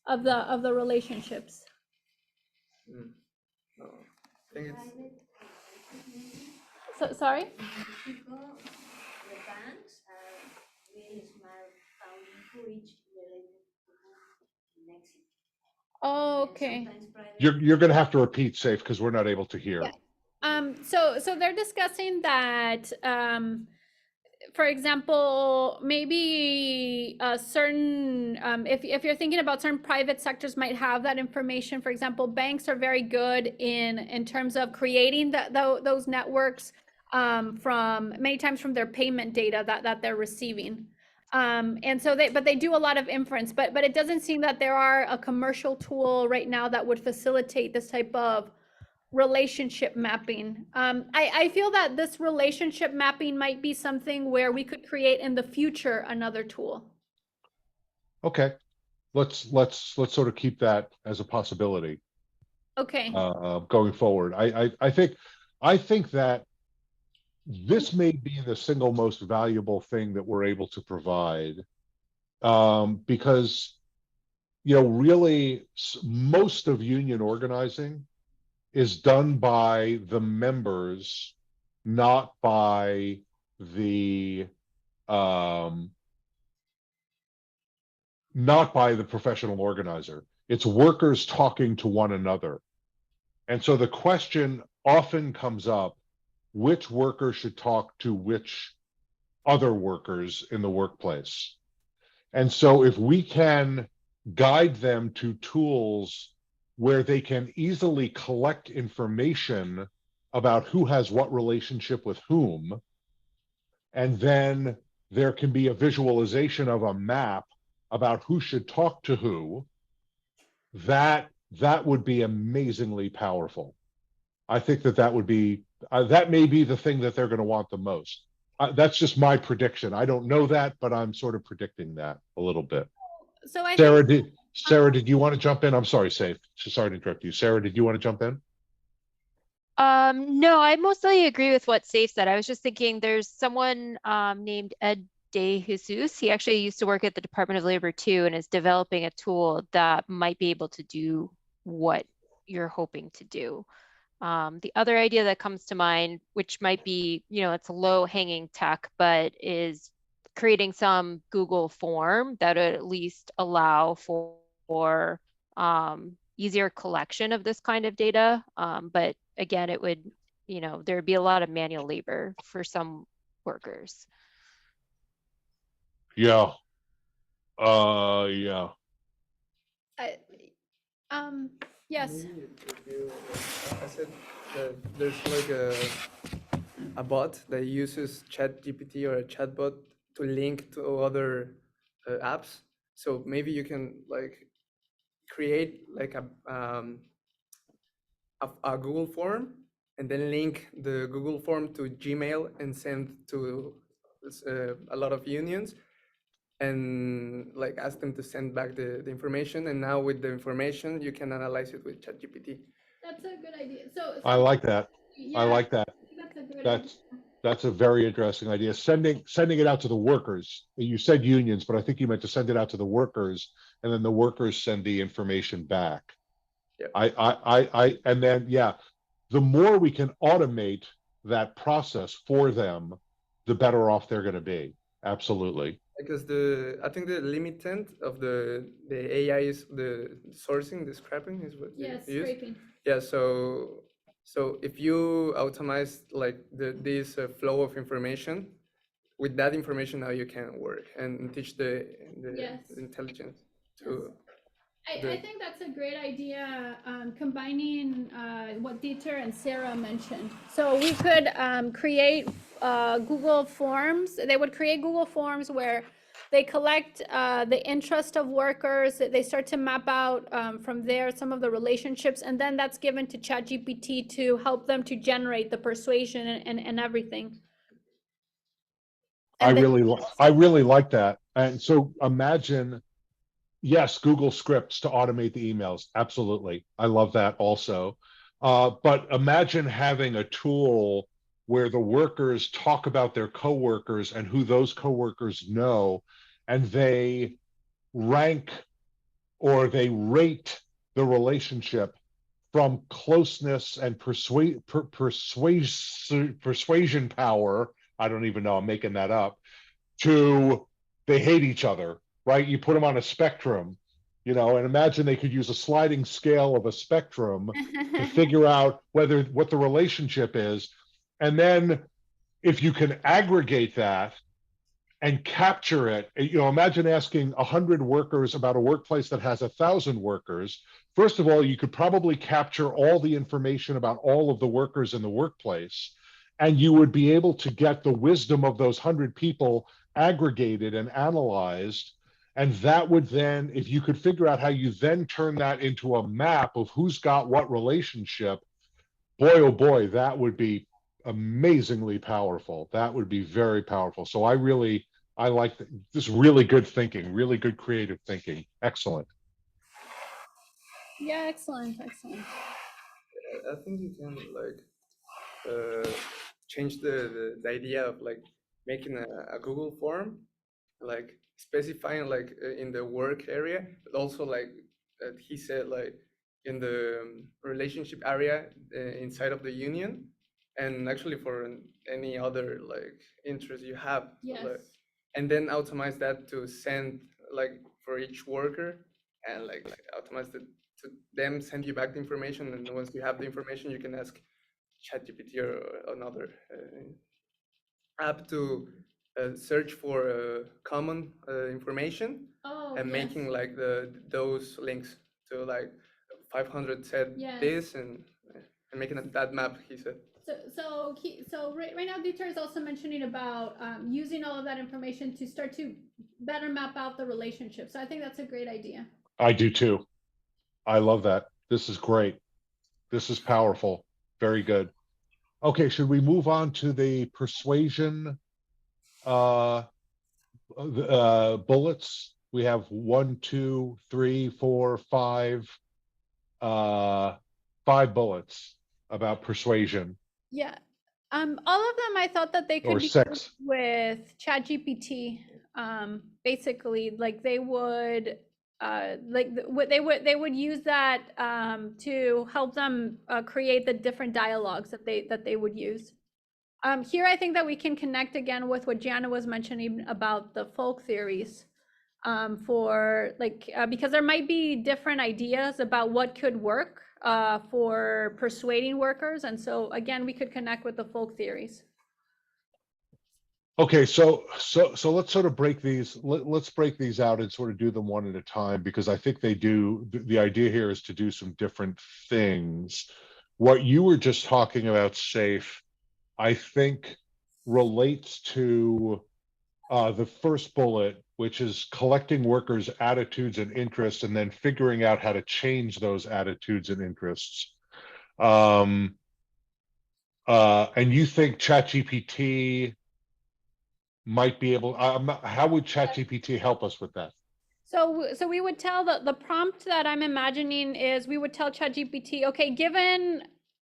of the relationships. No, I think it's So sorry. People, the banks are really smart how encourage related to Mexico. Oh, okay. You're going to have to repeat, Safe, because we're not able to hear. Yeah. So they're discussing that, for example, maybe a certain, if you're thinking about certain private sectors might have that information. For example, banks are very good in terms of creating those networks from many times from their payment data that they're receiving. And so they do a lot of inference, but it doesn't seem that there are a commercial tool right now that would facilitate this type of relationship mapping. I feel that this relationship mapping might be something where we could create in the future another tool. Okay, let's sort of keep that as a possibility. Okay. Going forward. I think that this may be the single most valuable thing that we're able to provide, because really most of union organizing is done by the members, not by the professional organizer. It's workers talking to one another. And so the question often comes up, which worker should talk to which other workers in the workplace? And so if we can guide them to tools where they can easily collect information about who has what relationship with whom, and then there can be a visualization of a map about who should talk to who, that would be amazingly powerful. I think that would be, that may be the thing that they're going to want the most. That's just my prediction. I don't know that, but I'm sort of predicting that a little bit. So I Sarah, think, did you want to jump in? I'm sorry, Safe. Sorry to interrupt you. Sarah, did you want to jump in? No, I mostly agree with what Safe said. I was just thinking there's someone named Ed De Jesus. He actually used to work at the Department of Labor too, and is developing a tool that might be able to do what you're hoping to do. The other idea that comes to mind, which might be, it's a low hanging tech, but is creating some Google form that would at least allow for easier collection of this kind of data. But again, it would, there would be a lot of manual labor for some workers. Yeah. Yeah. yes. I said that there's like a bot that uses ChatGPT or a chatbot to link to other apps. So maybe you can like create like a Google form and then link the Google form to Gmail and send to a lot of unions, and like ask them to send back the information. And now with the information, you can analyze it with ChatGPT. That's a good idea. So I like that. yeah, I like that. that's a good That's idea. that's a very interesting idea. Sending it out to the workers. You said unions, but I think you meant to send it out to the workers, and then the workers send the information back. Yeah. And then yeah, the more we can automate that process for them, the better off they're going to be. Absolutely. Because I think the limitant of the AI is the sourcing, the scrapping is what Yes, you use. scraping. Yeah, so if you automate like this flow of information, with that information now you can work and teach the Yes. intelligence to. I think that's a great idea, combining what Dieter and Sarah mentioned. So we could create Google Forms. They would create Google Forms where they collect the interest of workers. They start to map out from there some of the relationships, and then that's given to ChatGPT to help them to generate the persuasion and everything. I really like that. And so imagine, yes, Google Scripts to automate the emails. Absolutely. I love that also. But imagine having a tool where the workers talk about their coworkers and who those coworkers know, and they rank or they rate the relationship from closeness and persuasion power. I don't even know, I'm making that up, to they hate each other, right? You put them on a spectrum, and imagine they could use a sliding scale of a spectrum to figure out what the relationship is. And then if you can aggregate that and capture it, imagine asking 100 workers about a workplace that has 1,000 workers. First of all, you could probably capture all the information about all of the workers in the workplace, and you would be able to get the wisdom of those 100 people aggregated and analyzed. And that would then, if you could figure out how you then turn that into a map of who's got what relationship, boy, oh boy, that would be amazingly powerful. That would be very powerful. So I like this. Really good thinking, really good creative thinking. Excellent. Yeah, excellent. I think you can like change the idea of like making a Google form, like specifying like in the work area, but also like he said, like in the relationship area inside of the union, and actually for any other like interest you have. Yes. And then automate that to send like for each worker, and like automate it to them send you back the information. And once you have the information, you can ask ChatGPT or another app to search for common information, and yes. making like those links to like 500 said Yes. this, and making that map, he said. So right now, Dieter is also mentioning about using all of that information to start to better map out the relationship. So I think that's a great idea. I do too. I love that. This is great. This is powerful. Very good. Okay, should we move on to the persuasion bullets? We have 1, 2, 3, 4, 5, 5 bullets about persuasion. Yeah. All of them, I thought that they could Or be 6 with ChatGPT. Basically, like they would, they would use that to help them create the different dialogues that they would use. Here, I think that we can connect again with what Jana was mentioning about the folk theories, for like because there might be different ideas about what could work for persuading workers, and so again, we could connect with the folk theories. Okay, so let's sort of break these. Let's break these out and sort of do them one at a time, because I think they do. The idea here is to do some different things. What you were just talking about, Safe, I think relates to the first bullet, which is collecting workers' attitudes and interests, and then figuring out how to change those attitudes and interests. And you think ChatGPT might be able, how would ChatGPT help us with that? So we would tell the prompt that I'm imagining is we would tell ChatGPT, okay, given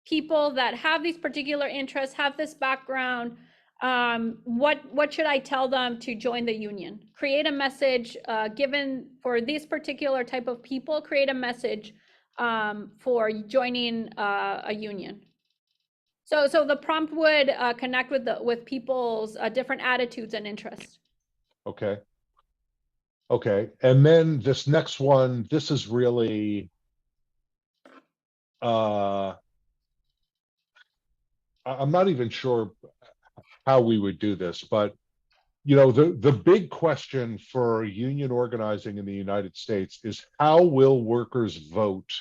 people that have these particular interests, have this background, what should I tell them to join the union? Create a message, given for this particular type of people, create a message for joining a union. So the prompt would connect with people's different attitudes and interests. Okay. Okay. And then this next one, this is really, I'm not even sure how we would do this, but you know, the big question for union organizing in the United States is how will workers vote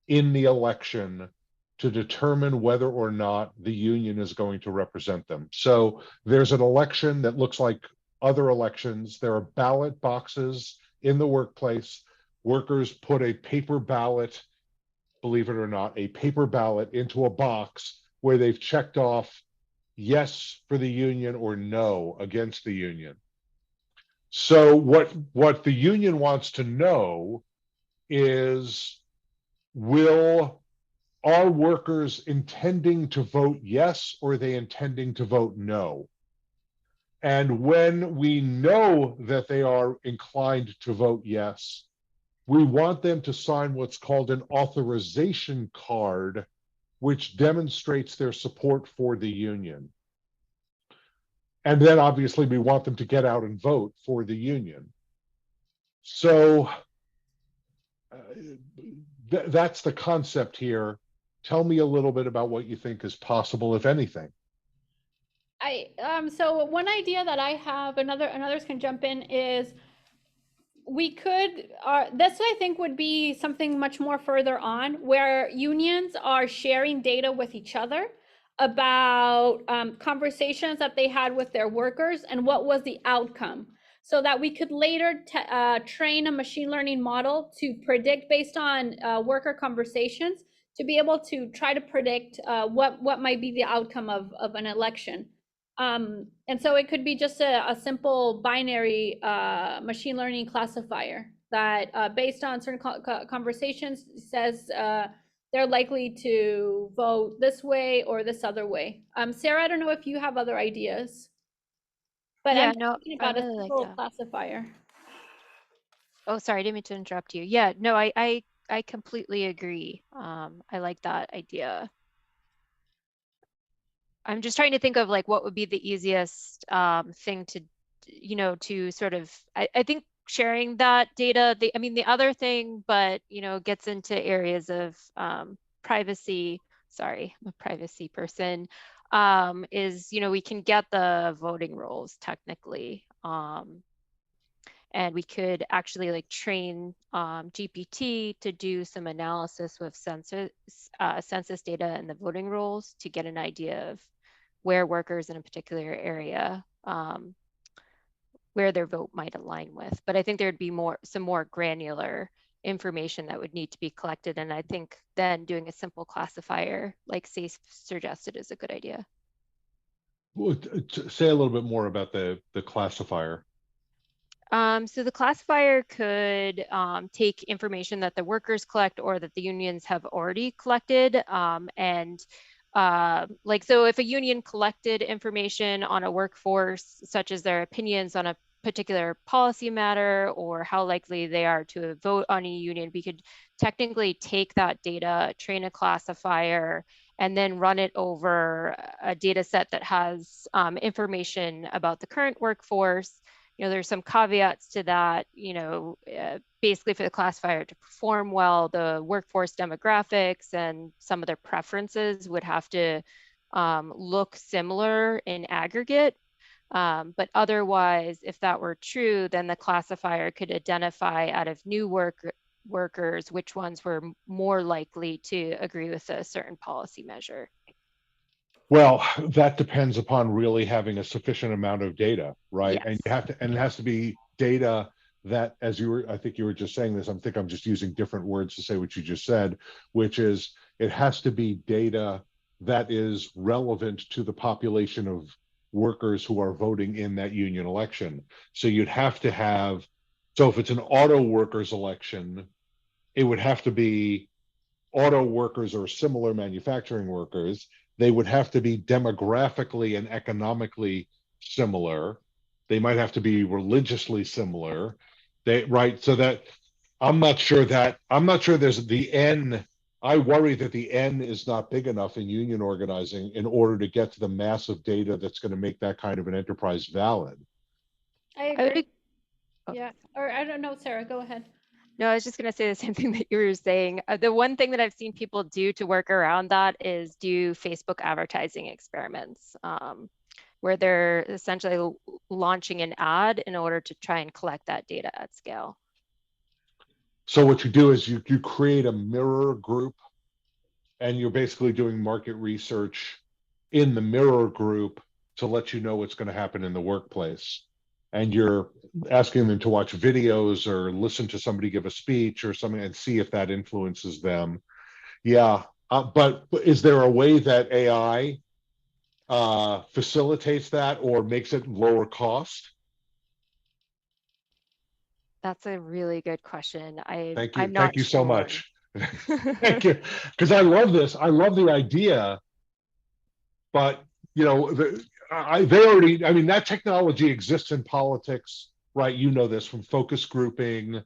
in the election to determine whether or not the union is going to represent them. So there's an election that looks like other elections. There are ballot boxes in the workplace. Workers put a paper ballot, believe it or not, a paper ballot into a box where they've checked off yes for the union or no against the union. So what the union wants to know is, are workers intending to vote yes, or are they intending to vote no? And when we know that they are inclined to vote yes, we want them to sign what's called an authorization card, which demonstrates their support for the union. And then obviously we want them to get out and vote for the union. So that's the concept here. Tell me a little bit about what you think is possible, if anything. So one idea that I have, and others can jump in, is we could, this I think would be something much more further on, where unions are sharing data with each other about conversations that they had with their workers and what was the outcome, so that we could later train a machine learning model to predict based on worker conversations, to be able to try to predict what might be the outcome of an election. And so it could be just a simple binary machine learning classifier that based on certain conversations says they're likely to vote this way or this other way. Sarah, I don't know if you have other ideas, but Yeah, I'm no, thinking I about a really like simple that. classifier. Oh, sorry, I didn't mean to interrupt you. Yeah, no, I completely agree. I like that idea. I'm just trying to think of like what would be the easiest thing to, you know, to sort of, I think sharing that data, I mean, the other thing, but, you know, gets into areas of privacy. Sorry, I'm a privacy person. Is, you know, we can get the voting rolls technically. And we could actually like train GPT to do some analysis with census data and the voting rolls to get an idea of where workers in a particular area, where their vote might align with. But I think there'd be some more granular information that would need to be collected. And I think then doing a simple classifier like Safe suggested is a good idea. Well, say a little bit more about the classifier. So the classifier could take information that the workers collect or that the unions have already collected. Like, so if a union collected information on a workforce, such as their opinions on a particular policy matter or how likely they are to vote on a union, we could technically take that data, train a classifier, and then run it over a data set that has information about the current workforce. You know, there's some caveats to that, you know, basically for the classifier to perform well, the workforce demographics and some of their preferences would have to look similar in aggregate. But otherwise, if that were true, then the classifier could identify out of new workers which ones were more likely to agree with a certain policy measure. Well, that depends upon really having a sufficient amount of data, right? Yes. And you have to, and it has to be data that, as you were, I think you were just saying this, I think I'm just using different words to say what you just said, which is it has to be data that is relevant to the population of workers who are voting in that union election. So you'd have to have, so if it's an auto workers election, it would have to be auto workers or similar manufacturing workers. They would have to be demographically and economically similar. They might have to be religiously similar. Right. So that I'm not sure there's the N. I worry that the N is not big enough in union organizing in order to get to the massive data that's going to make that kind of an enterprise valid. I I would agree. oh. Yeah. Or I don't know, Sarah, go ahead. No, I was just going to say the same thing that you were saying. The one thing that I've seen people do to work around that is do Facebook advertising experiments, where they're essentially launching an ad in order to try and collect that data at scale. So what you do is you create a mirror group, and you're basically doing market research in the mirror group to let you know what's going to happen in the workplace. And you're asking them to watch videos or listen to somebody give a speech or something and see if that influences them. Yeah. But is there a way that AI facilitates that or makes it lower cost? That's a really good question. Thank you. I'm Thank not you so sure. much. Thank you. Because I love this. I love the idea, but you know, they already, I mean, that technology exists in politics, right? You know this from focus grouping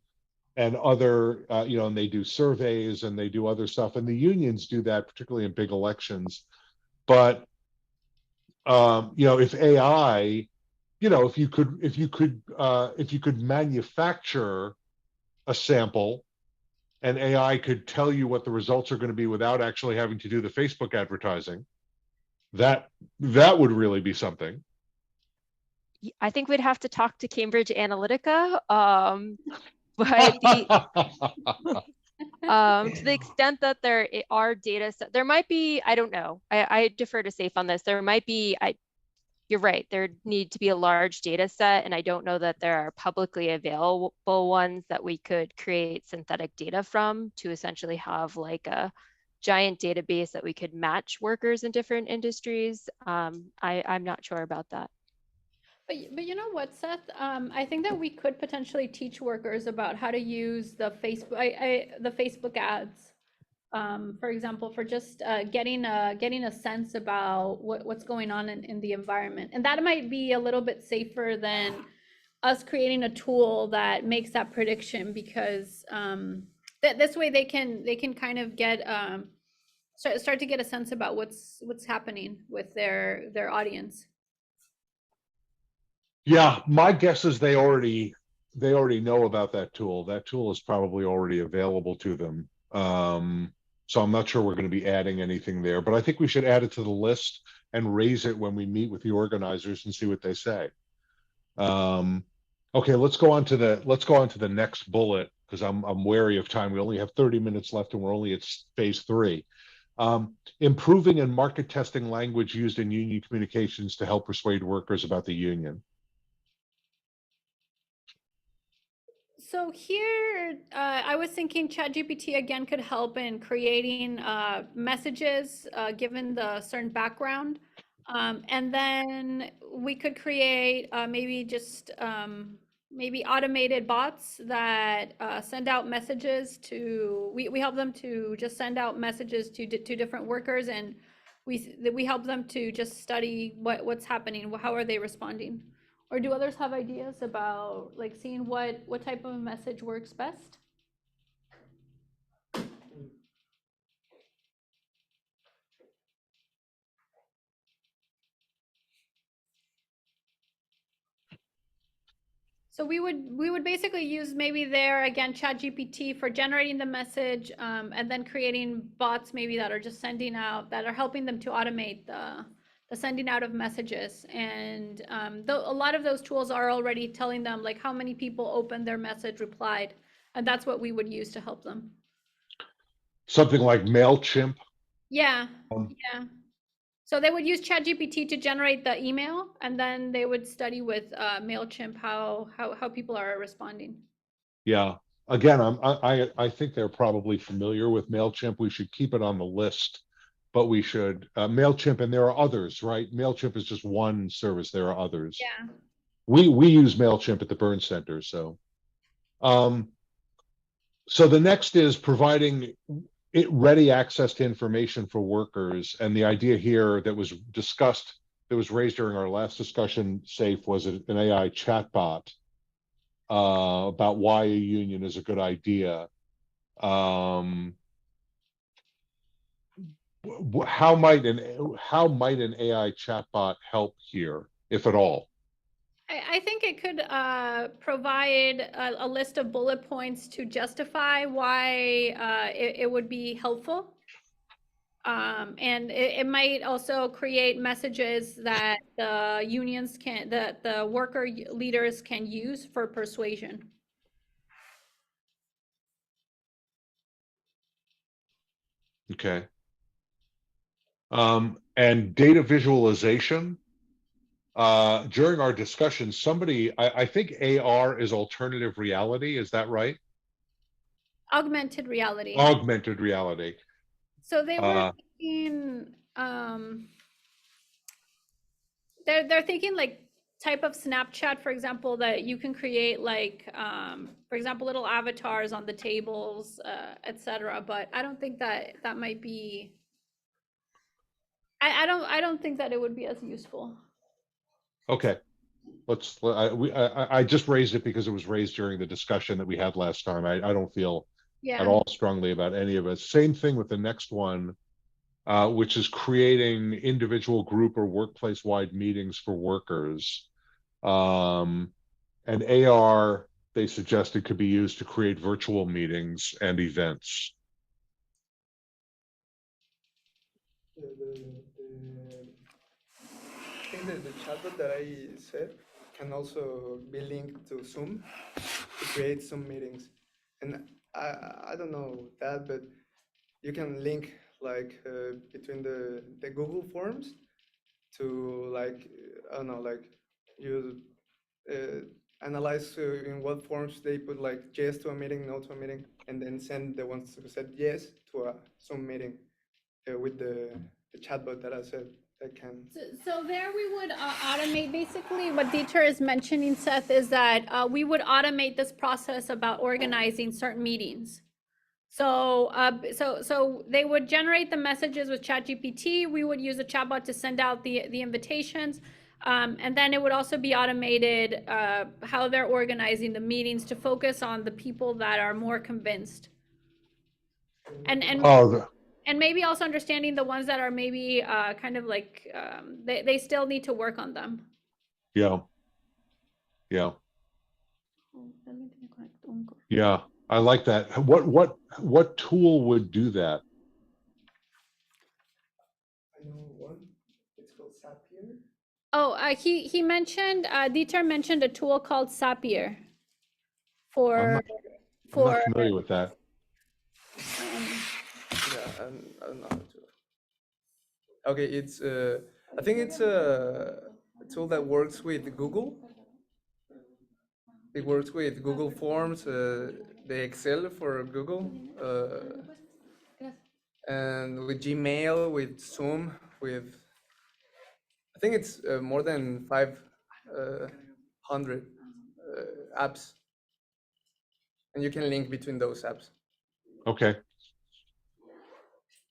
and other, you know, and they do surveys and they do other stuff, and the unions do that, particularly in big elections. But you know, if AI, you know, if you could manufacture a sample and AI could tell you what the results are going to be without actually having to do the Facebook advertising, that would really be something. I think we'd have to talk to Cambridge Analytica, but to the extent that there are data set, there might be, I don't know, I defer to Safe on this. There might be, you're right, there need to be a large data set, and I don't know that there are publicly available ones that we could create synthetic data from to essentially have like a giant database that we could match workers in different industries. I'm not sure about that. But you know what, Seth? I think that we could potentially teach workers about how to use the Facebook ads, for example, for just getting a sense about what's going on in the environment, and that might be a little bit safer than us creating a tool that makes that prediction, because this way they can kind of get start to get a sense about what's happening with their audience. Yeah, my guess is they already know about that tool. That tool is probably already available to them. So I'm not sure we're going to be adding anything there, but I think we should add it to the list and raise it when we meet with the organizers and see what they say. Okay, let's go on to the next bullet, because I'm wary of time. We only have 30 minutes left and we're only at phase 3. Improving and market testing language used in union communications to help persuade workers about the union. So here, I was thinking ChatGPT again could help in creating messages given the certain background. And then we could create maybe just maybe automated bots that send out messages to, we help them to just send out messages to different workers, and we help them to just study what's happening, how are they responding. Or do others have ideas about like seeing what type of message works best? So we would basically use maybe there again ChatGPT for generating the message, and then creating bots maybe that are just sending out, that are helping them to automate the sending out of messages. And a lot of those tools are already telling them like how many people opened their message, replied, and that's what we would use to help them. Something like MailChimp. Yeah, yeah. So they would use ChatGPT to generate the email, and then they would study with MailChimp how people are responding. Yeah. Again, I think they're probably familiar with MailChimp. We should keep it on the list but we should, MailChimp, and there are others, right? MailChimp is just one service. There are others. Yeah. We use MailChimp at the Burn Center. So the next is providing ready access to information for workers. And the idea here that was discussed, that was raised during our last discussion, SAFE, was an AI chatbot about why a union is a good idea. How might an AI chatbot help here, if at all? I think it could provide a list of bullet points to justify why it would be helpful. And it might also create messages that the unions can, that the worker leaders can use for persuasion. Okay. And data visualization. During our discussion, I think AR is alternative reality. Is that right? Augmented reality. Augmented reality. So they were thinking, they're thinking like type of Snapchat, for example, that you can create like, for example, little avatars on the tables, etc. But I don't think that might be. I don't think that it would be as useful. Okay. I just raised it because it was raised during the discussion that we had last time. I don't feel at all strongly about any of it. Same thing with the next one, which is creating individual, group, or workplace-wide meetings for workers. And AR, they suggested, could be used to create virtual meetings and events. I think the chatbot that I said can also be linked to Zoom to create Zoom meetings. And I don't know that, but you can link like between the Google Forms to like, I don't know, like you analyze in what forms they put like yes to a meeting, no to a meeting, and then send the ones who said yes to a Zoom meeting with the chatbot that I said. So there we would automate, basically what Dieter is mentioning, Seth, is that we would automate this process about organizing certain meetings. So so they would generate the messages with ChatGPT. We would use a chatbot to send out the invitations. And then it would also be automated how they're organizing the meetings to focus on the people that are more convinced. And maybe also understanding the ones that are maybe kind of like they still need to work on them. Yeah. Yeah, I like that. What tool would do that? I know one. It's called Zapier. Oh, he mentioned, Dieter mentioned a tool called Zapier. I'm not familiar with that. Yeah, I don't know how to. Okay, it's I think it's a tool that works with Google. It works with Google Forms, the Excel for Google, and with Gmail, with Zoom, with I think it's more than 500 apps, and you can link between those apps. Okay.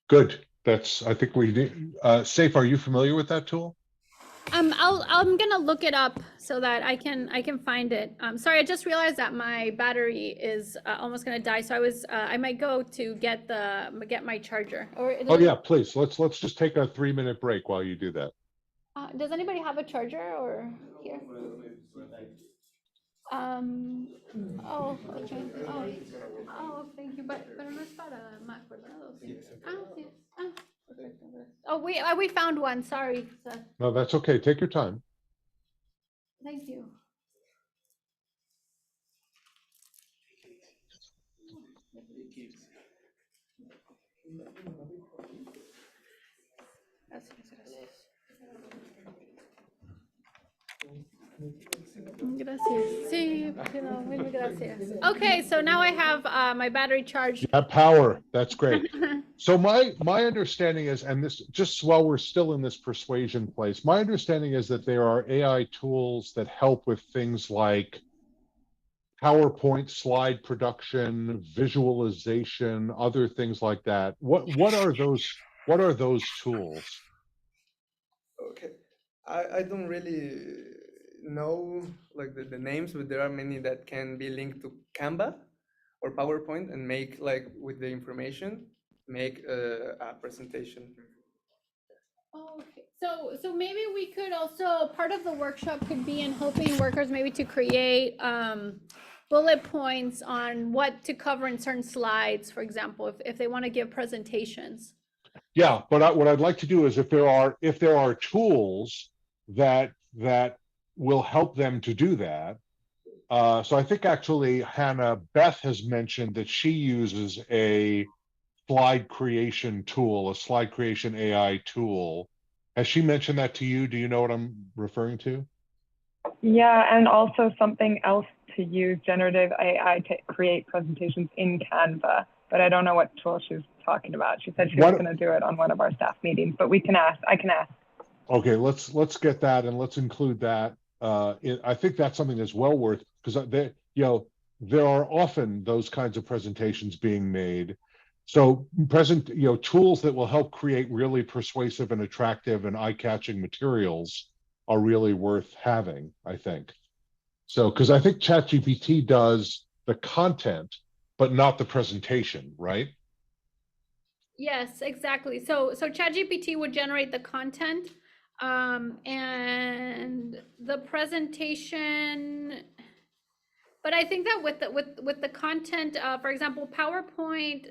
Good. I think we need. Safe, are you familiar with that tool? I'm gonna look it up so that I can find it. Sorry, I just realized that my battery is almost gonna die, so I might go to get my charger. Oh yeah, please. Let's just take a 3-minute break while you do that. Does anybody have a charger or here? Oh, okay. Oh, thank you. But no es para Mac, ¿verdad? Sí. Sí. Perfecto. Oh, we found one. Sorry, Seth. No, that's okay. Take your time. Thank you. Gracias. Sí, muy gracias. Okay, so now I have my battery charged. You have power. That's great. So my understanding is, and this just while we're still in this persuasion place, my understanding is that there are AI tools that help with things like PowerPoint slide production, visualization, other things like that. What are those? What are those tools? Okay, I don't really know like the names, but there are many that can be linked to Canva or PowerPoint and make like with the information, make a presentation. Okay, so maybe we could also, part of the workshop could be in helping workers maybe to create bullet points on what to cover in certain slides, for example, if they want to give presentations. Yeah, but what I'd like to do is if there are tools that will help them to do that. So I think actually Hannah Beth has mentioned that she uses a slide creation tool, a slide creation AI tool. Has she mentioned that to you? Do you know what I'm referring to? Yeah, and also something else to use generative AI to create presentations in Canva, but I don't know what tool she's talking about. She said she was going to do it on one of our staff meetings, but we can ask. I can ask. Okay, let's get that and let's include that. I think that's something that's well worth, because there are often those kinds of presentations being made. So tools that will help create really persuasive and attractive and eye-catching materials are really worth having, I think. So, because I think ChatGPT does the content, but not the presentation, right? Yes, exactly. So ChatGPT would generate the content, and the presentation. But I think that with the content, for example, PowerPoint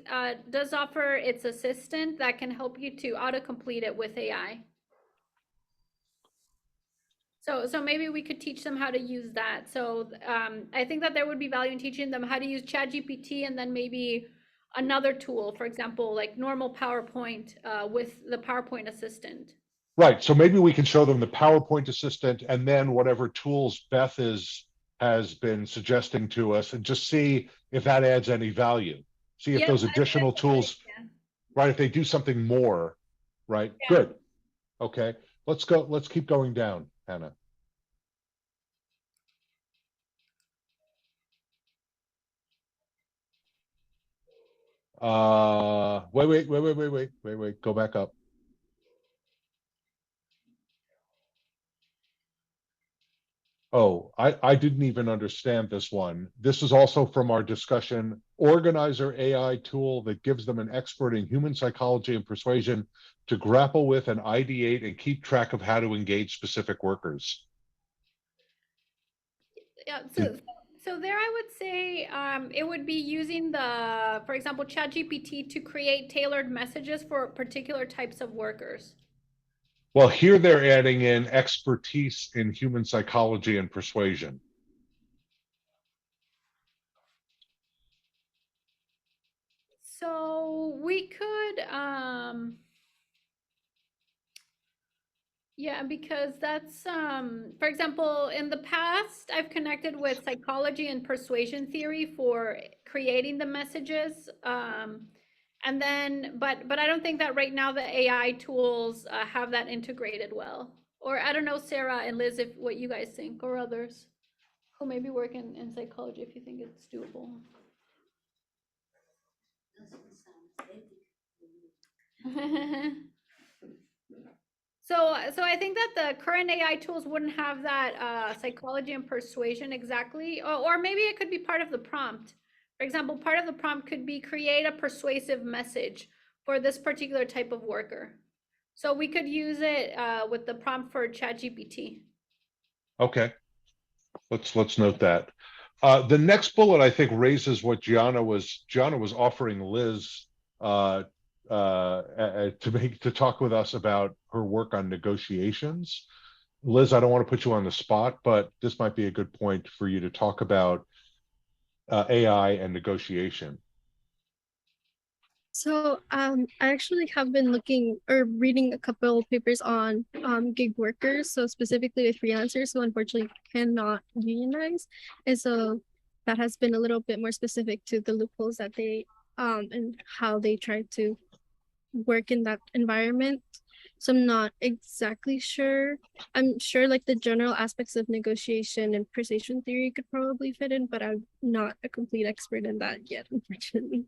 does offer its assistant that can help you to autocomplete it with AI. So maybe we could teach them how to use that. So I think that there would be value in teaching them how to use ChatGPT, and then maybe another tool, for example, like normal PowerPoint with the PowerPoint assistant. Right. So maybe we can show them the PowerPoint assistant and then whatever tools Beth has been suggesting to us, and just see if that adds any value. See if those additional tools, right, if they do something more, right? Yeah. Good. Okay. Let's go. Let's keep going down, Hannah. Wait. Go back up. Oh, I didn't even understand this one. This is also from our discussion. Organizer AI tool that gives them an expert in human psychology and persuasion to grapple with and ideate and keep track of how to engage specific workers. Yeah, so there I would say it would be using for example, ChatGPT to create tailored messages for particular types of workers. Well, here they're adding in expertise in human psychology and persuasion. So we could, yeah, because that's, for example, in the past, I've connected with psychology and persuasion theory for creating the messages. And then, but I don't think that right now the AI tools have that integrated well. Or I don't know, Sarah and Liz, if what you guys think, or others who maybe work in psychology, if you think it's doable. So I think that the current AI tools wouldn't have that psychology and persuasion exactly, or maybe it could be part of the prompt. For example, part of the prompt could be create a persuasive message for this particular type of worker. So we could use it with the prompt for ChatGPT. Okay, let's note that. The next bullet I think raises what Gianna was offering Liz to talk with us about her work on negotiations. Liz, I don't want to put you on the spot, but this might be a good point for you to talk about AI and negotiation. So I actually have been looking or reading a couple of papers on gig workers, so specifically with freelancers who unfortunately cannot unionize. And so that has been a little bit more specific to the loopholes that they and how they try to work in that environment. So I'm not exactly sure. I'm sure like the general aspects of negotiation and persuasion theory could probably fit in, but I'm not a complete expert in that yet, unfortunately.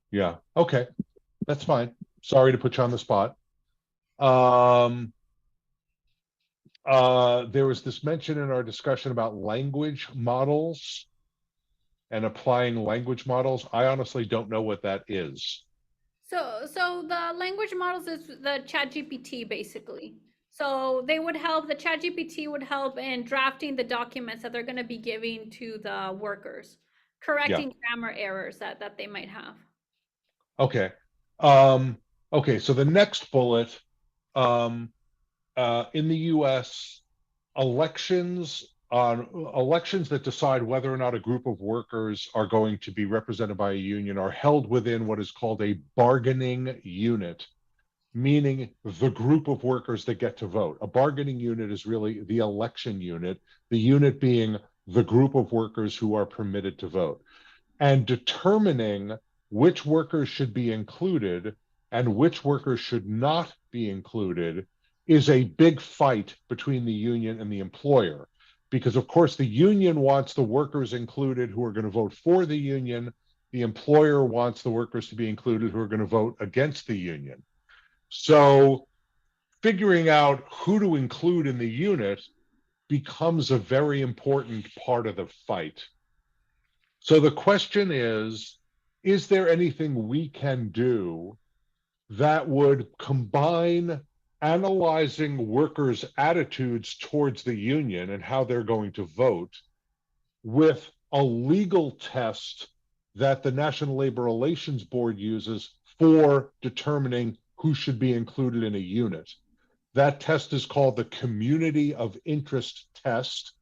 Yeah. Okay. That's fine. Sorry to put you on the spot. There was this mention in our discussion about language models and applying language models. I honestly don't know what that is. So the language models is the ChatGPT basically. So they would help, the ChatGPT would help in drafting the documents that they're going to be giving to the workers, correcting grammar errors that they might have. Okay. Okay, so the next bullet, in the US, elections that decide whether or not a group of workers are going to be represented by a union are held within what is called a bargaining unit, meaning the group of workers that get to vote. A bargaining unit is really the election unit, the unit being the group of workers who are permitted to vote. And determining which workers should be included and which workers should not be included is a big fight between the union and the employer. Because, of course, the union wants the workers included who are going to vote for the union. The employer wants the workers to be included who are going to vote against the union. So figuring out who to include in the unit becomes a very important part of the fight. So the question is there anything we can do that would combine analyzing workers' attitudes towards the union and how they're going to vote with a legal test that the National Labor Relations Board uses for determining who should be included in a unit? That test is called the Community of Interest Test.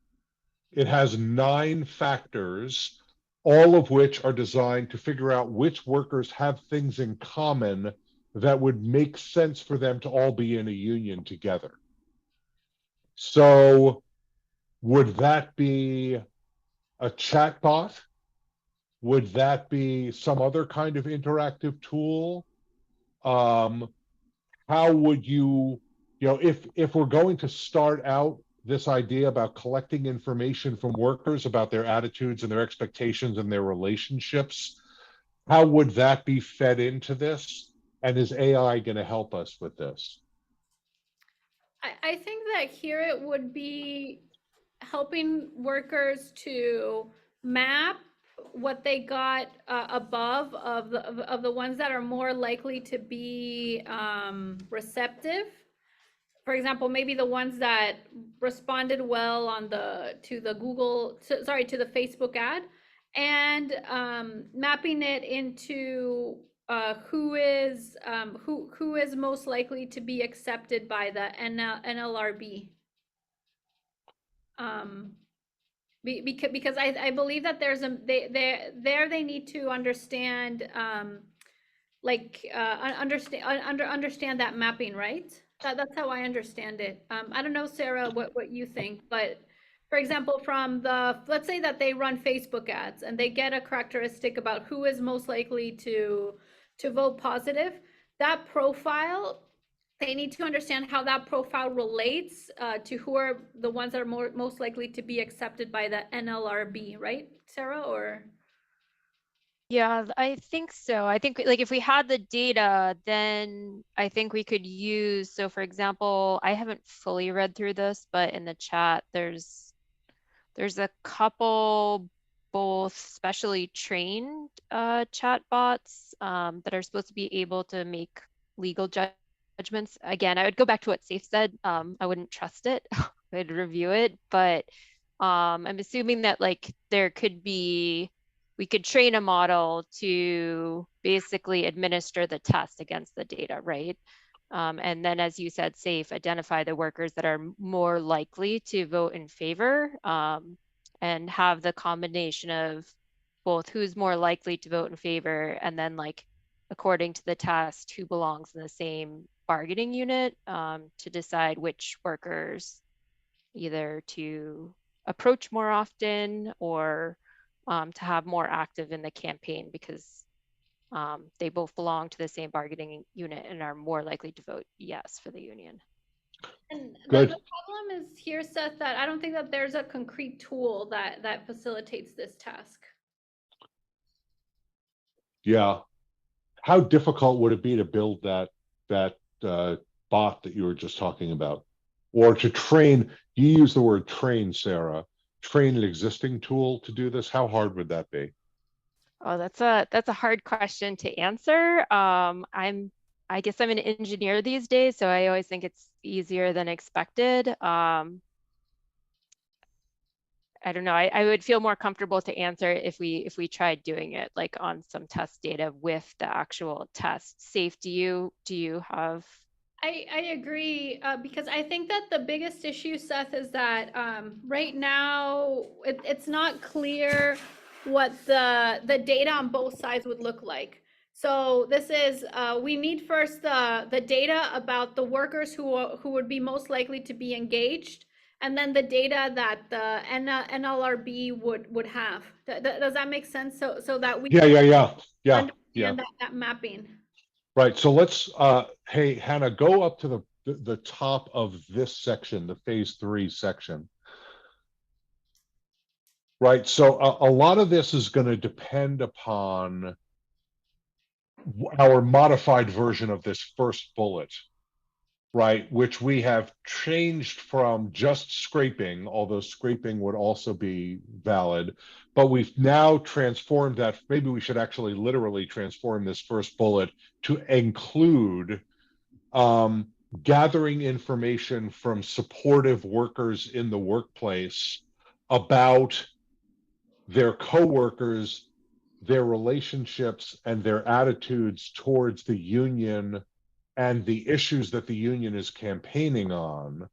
It has 9 factors, all of which are designed to figure out which workers have things in common that would make sense for them to all be in a union together. So would that be a chatbot? Would that be some other kind of interactive tool? How would you know, if we're going to start out this idea about collecting information from workers about their attitudes and their expectations and their relationships, how would that be fed into this? And is AI going to help us with this? I think that here it would be helping workers to map what they got above of the ones that are more likely to be receptive. For example, maybe the ones that responded well on to the Facebook ad, and mapping it into who is most likely to be accepted by the NLRB. Because I believe that there's they need to understand understand that mapping, right? That's how I understand it. I don't know, Sarah, what you think, but for example, let's say that they run Facebook ads and they get a characteristic about who is most likely to vote positive. That profile, they need to understand how that profile relates to who are the ones that are most likely to be accepted by the NLRB, right, Sarah? Or Yeah, I think so. I think like if we had the data, then I think we could use, so for example, I haven't fully read through this, but in the chat, there's a couple both specially trained chat bots that are supposed to be able to make legal judgments. Again, I would go back to what Safe said. I wouldn't trust it. I'd review it, but I'm assuming that like we could train a model to basically administer the test against the data, right? And then, as you said, Safe, identify the workers that are more likely to vote in favor, and have the combination of both who's more likely to vote in favor and then like, according to the test, who belongs in the same bargaining unit, to decide which workers either to approach more often or to have more active in the campaign, because They both belong to the same bargaining unit and are more likely to vote yes for the union. And Good. the problem is here, Seth, that I don't think that there's a concrete tool that facilitates this task. Yeah. How difficult would it be to build that bot that you were just talking about, or to train? You use the word train, Sarah. Train an existing tool to do this. How hard would that be? Oh, that's a hard question to answer. I guess I'm an engineer these days, so I always think it's easier than expected. I don't know. I would feel more comfortable to answer if we tried doing it like on some test data with the actual test. Safe, do you have? I agree, because I think that the biggest issue, Seth, is that right now it's not clear what the data on both sides would look like. So this is we need first the data about the workers who would be most likely to be engaged, and then the data that the NLRB would have. Does that make sense? So that we Yeah. understand that mapping. Right. So let's, hey, Hannah, go up to the top of this section, the phase 3 section. Right. So a lot of this is going to depend upon our modified version of this first bullet, right? Which we have changed from just scraping, although scraping would also be valid, but we've now transformed that. Maybe we should actually literally transform this first bullet to include gathering information from supportive workers in the workplace about their coworkers, their relationships, and their attitudes towards the union and the issues that the union is campaigning on,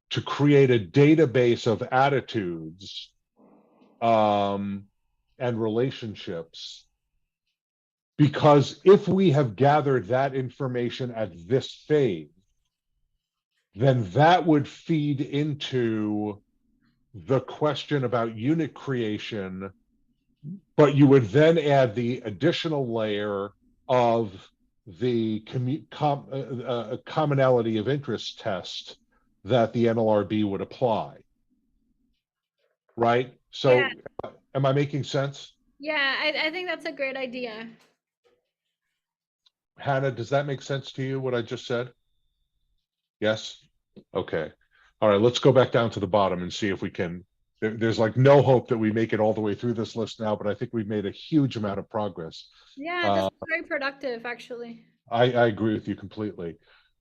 to create a database of attitudes and relationships. Because if we have gathered that information at this phase, then that would feed into the question about unit creation, but you would then add the additional layer of the commonality of interest test that the NLRB would apply, right? So, am I making sense? Yeah, I think that's a great idea. Hannah, does that make sense to you, what I just said? Yes? Okay. All right, let's go back down to the bottom and see if we can. There's like no hope that we make it all the way through this list now, but I think we've made a huge amount of progress. Yeah, this is very productive, actually. I agree with you completely.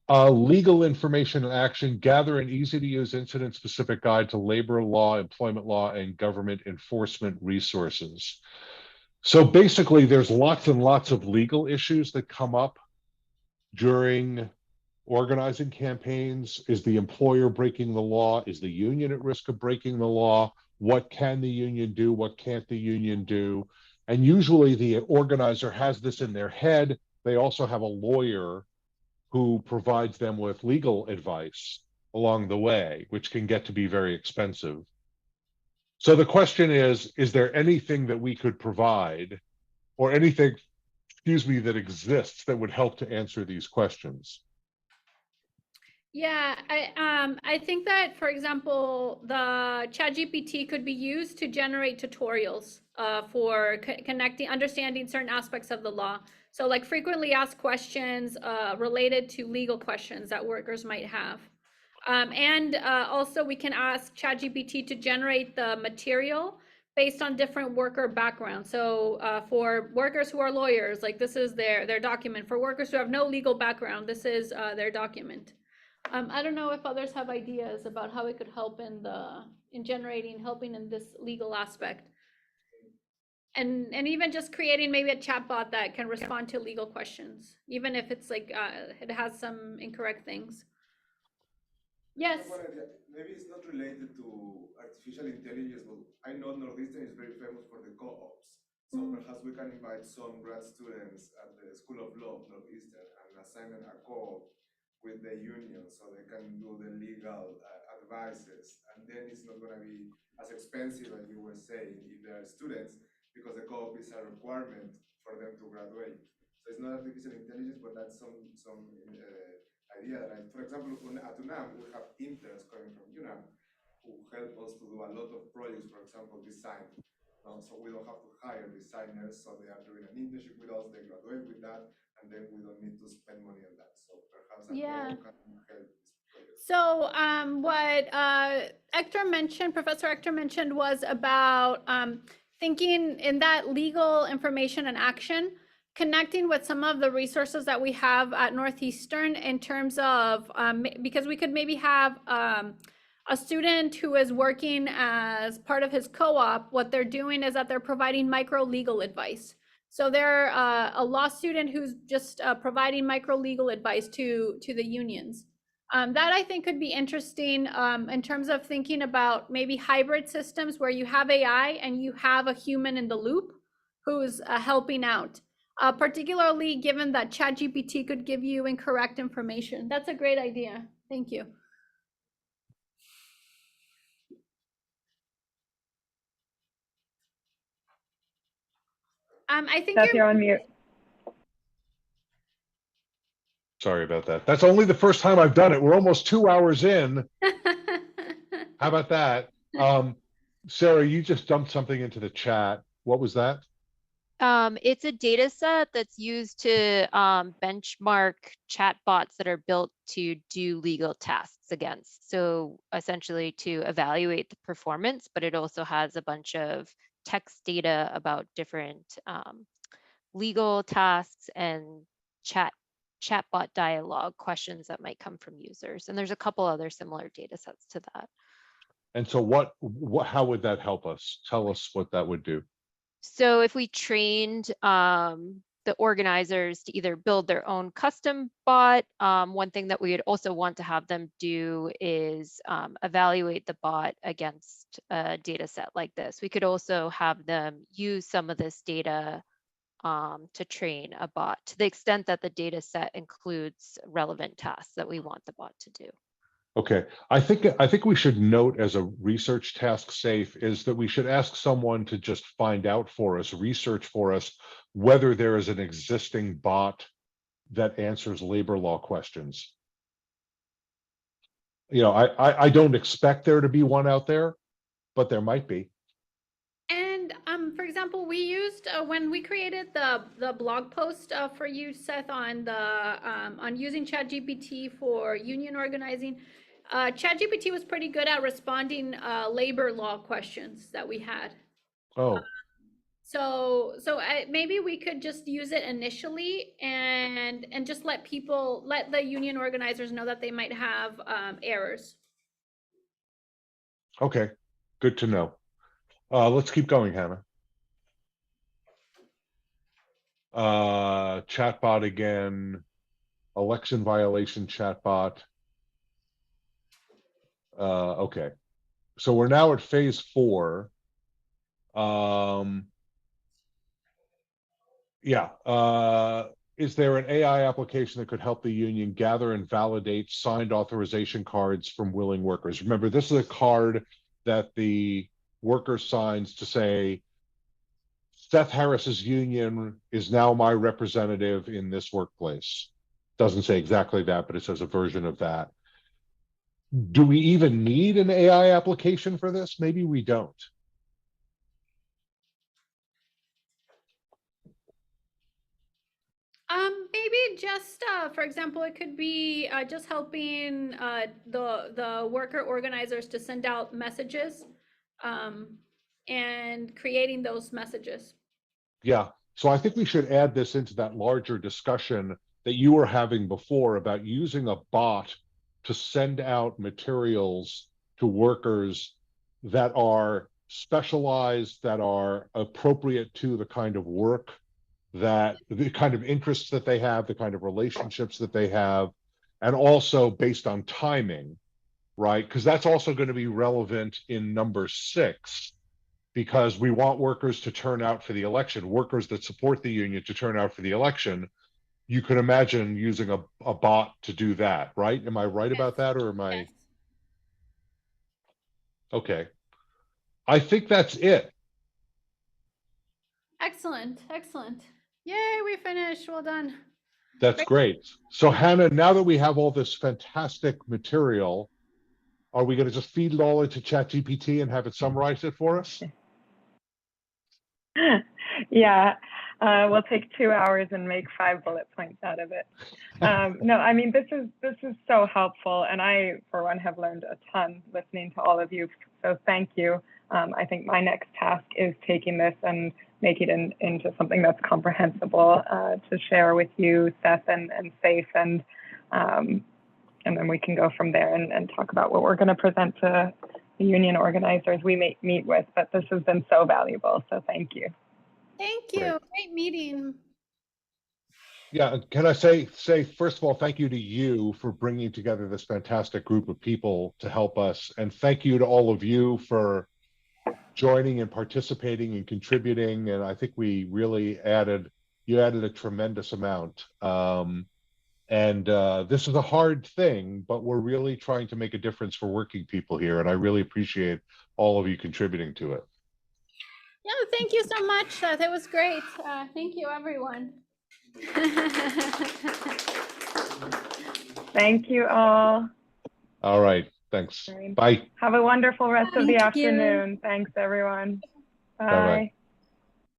Legal information and action, gather an easy-to-use incident-specific guide to labor law, employment law, and government enforcement resources. So basically, there's lots and lots of legal issues that come up during organizing campaigns. Is the employer breaking the law? Is the union at risk of breaking the law? What can the union do? What can't the union do? And usually the organizer has this in their head. They also have a lawyer who provides them with legal advice along the way, which can get to be very expensive. So the question is there anything that we could provide, or anything, excuse me, that exists that would help to answer these questions? Yeah, I think that, for example, the ChatGPT could be used to generate tutorials for connecting, understanding certain aspects of the law. So like frequently asked questions related to legal questions that workers might have. And also we can ask ChatGPT to generate the material based on different worker backgrounds. So for workers who are lawyers, like this is their document. For workers who have no legal background, this is their document. I don't know if others have ideas about how it could help in generating, helping in this legal aspect. And even just creating maybe a chatbot that can respond to legal questions, even if it's like it has some incorrect things. Yes. Maybe it's not related to artificial intelligence, but I know Northeastern is very famous for the co-ops. So perhaps we can invite some grad students at the School of Law of Northeastern and assign them a co-op with the union so they can do the legal advices. And then it's not going to be as expensive as you were saying if they are students, because the co-op is a requirement for them to graduate. So it's not artificial intelligence, but that's some idea that, for example, at UNAM, we have interns coming from UNAM who help us to do a lot of projects, for example, design. So we don't have to hire designers, so they are doing an internship with us, they graduate with that, and then we don't need to spend money on that. So perhaps a Yeah. can help this project. So what Hector mentioned, Professor Hector mentioned, was about thinking in that legal information and action, connecting with some of the resources that we have at Northeastern in terms of, because we could maybe have a student who is working as part of his co-op, what they're doing is that they're providing micro legal advice. So they're a law student who's just providing micro legal advice to the unions. That I think could be interesting in terms of thinking about maybe hybrid systems where you have AI and you have a human in the loop who's helping out, particularly given that ChatGPT could give you incorrect information. That's a great idea. Thank you. I think Seth, you're on mute. Sorry about that. That's only the first time I've done it. We're almost 2 hours in. How about that? Sarah, you just dumped something into the chat. What was that? It's a data set that's used to benchmark chatbots that are built to do legal tasks against. So essentially to evaluate the performance, but it also has a bunch of text data about different legal tasks and chatbot dialogue questions that might come from users. And there's a couple other similar data sets to that. And so how would that help us? Tell us what that would do. So if we trained the organizers to either build their own custom bot, one thing that we would also want to have them do is evaluate the bot against a data set like this. We could also have them use some of this data to train a bot to the extent that the data set includes relevant tasks that we want the bot to do. Okay, I think we should note as a research task safe is that we should ask someone to just find out for us, research for us, whether there is an existing bot that answers labor law questions. You know, I don't expect there to be one out there, but there might be. And for example, we used when we created the blog post for you, Seth, on using ChatGPT for union organizing. ChatGPT was pretty good at responding labor law questions that we had. Oh. So maybe we could just use it initially and just let the union organizers know that they might have errors. Okay, good to know. Let's keep going, Hannah. Chatbot again, election violation chatbot. Okay, so we're now at phase 4. Is there an AI application that could help the union gather and validate signed authorization cards from willing workers? Remember, this is a card that the worker signs to say, Seth Harris's union is now my representative in this workplace. Doesn't say exactly that, but it says a version of that. Do we even need an AI application for this? Maybe we don't. Maybe just for example, it could be just helping the worker organizers to send out messages and creating those messages. Yeah, so I think we should add this into that larger discussion that you were having before about using a bot to send out materials to workers that are specialized, that are appropriate to the kind of work, that the kind of interests that they have, the kind of relationships that they have, and also based on timing, right? Because that's also going to be relevant in number 6, because we want workers to turn out for the election, workers that support the union to turn out for the election. You can imagine using a bot to do that, right? Am I right about that, or am I? Yes. Okay. I think that's it. Excellent, excellent. Yay, we finished. Well done. That's great. So Hannah, now that we have all this fantastic material, are we going to just feed it all into ChatGPT and have it summarize it for us? Yeah, we'll take 2 hours and make 5 bullet points out of it. No, I mean, this is so helpful, and I, for one, have learned a ton listening to all of you. So thank you. I think my next task is taking this and making it into something that's comprehensible to share with you, Seth and Safe, and then we can go from there and talk about what we're going to present to the union organizers we may meet with. But this has been so valuable, so thank you. Thank you. Great meeting. Yeah, can I say first of all, thank you to you for bringing together this fantastic group of people to help us, and thank you to all of you for joining and participating and contributing. And I think we really added a tremendous amount. This is a hard thing, but we're really trying to make a difference for working people here, and I really appreciate all of you contributing to it. Yeah, thank you so much, Seth. It was great. Thank you, everyone. Thank you all. All right, thanks. Bye. Have a wonderful rest of the Thank you. afternoon. Thanks, everyone. Bye-bye. Bye.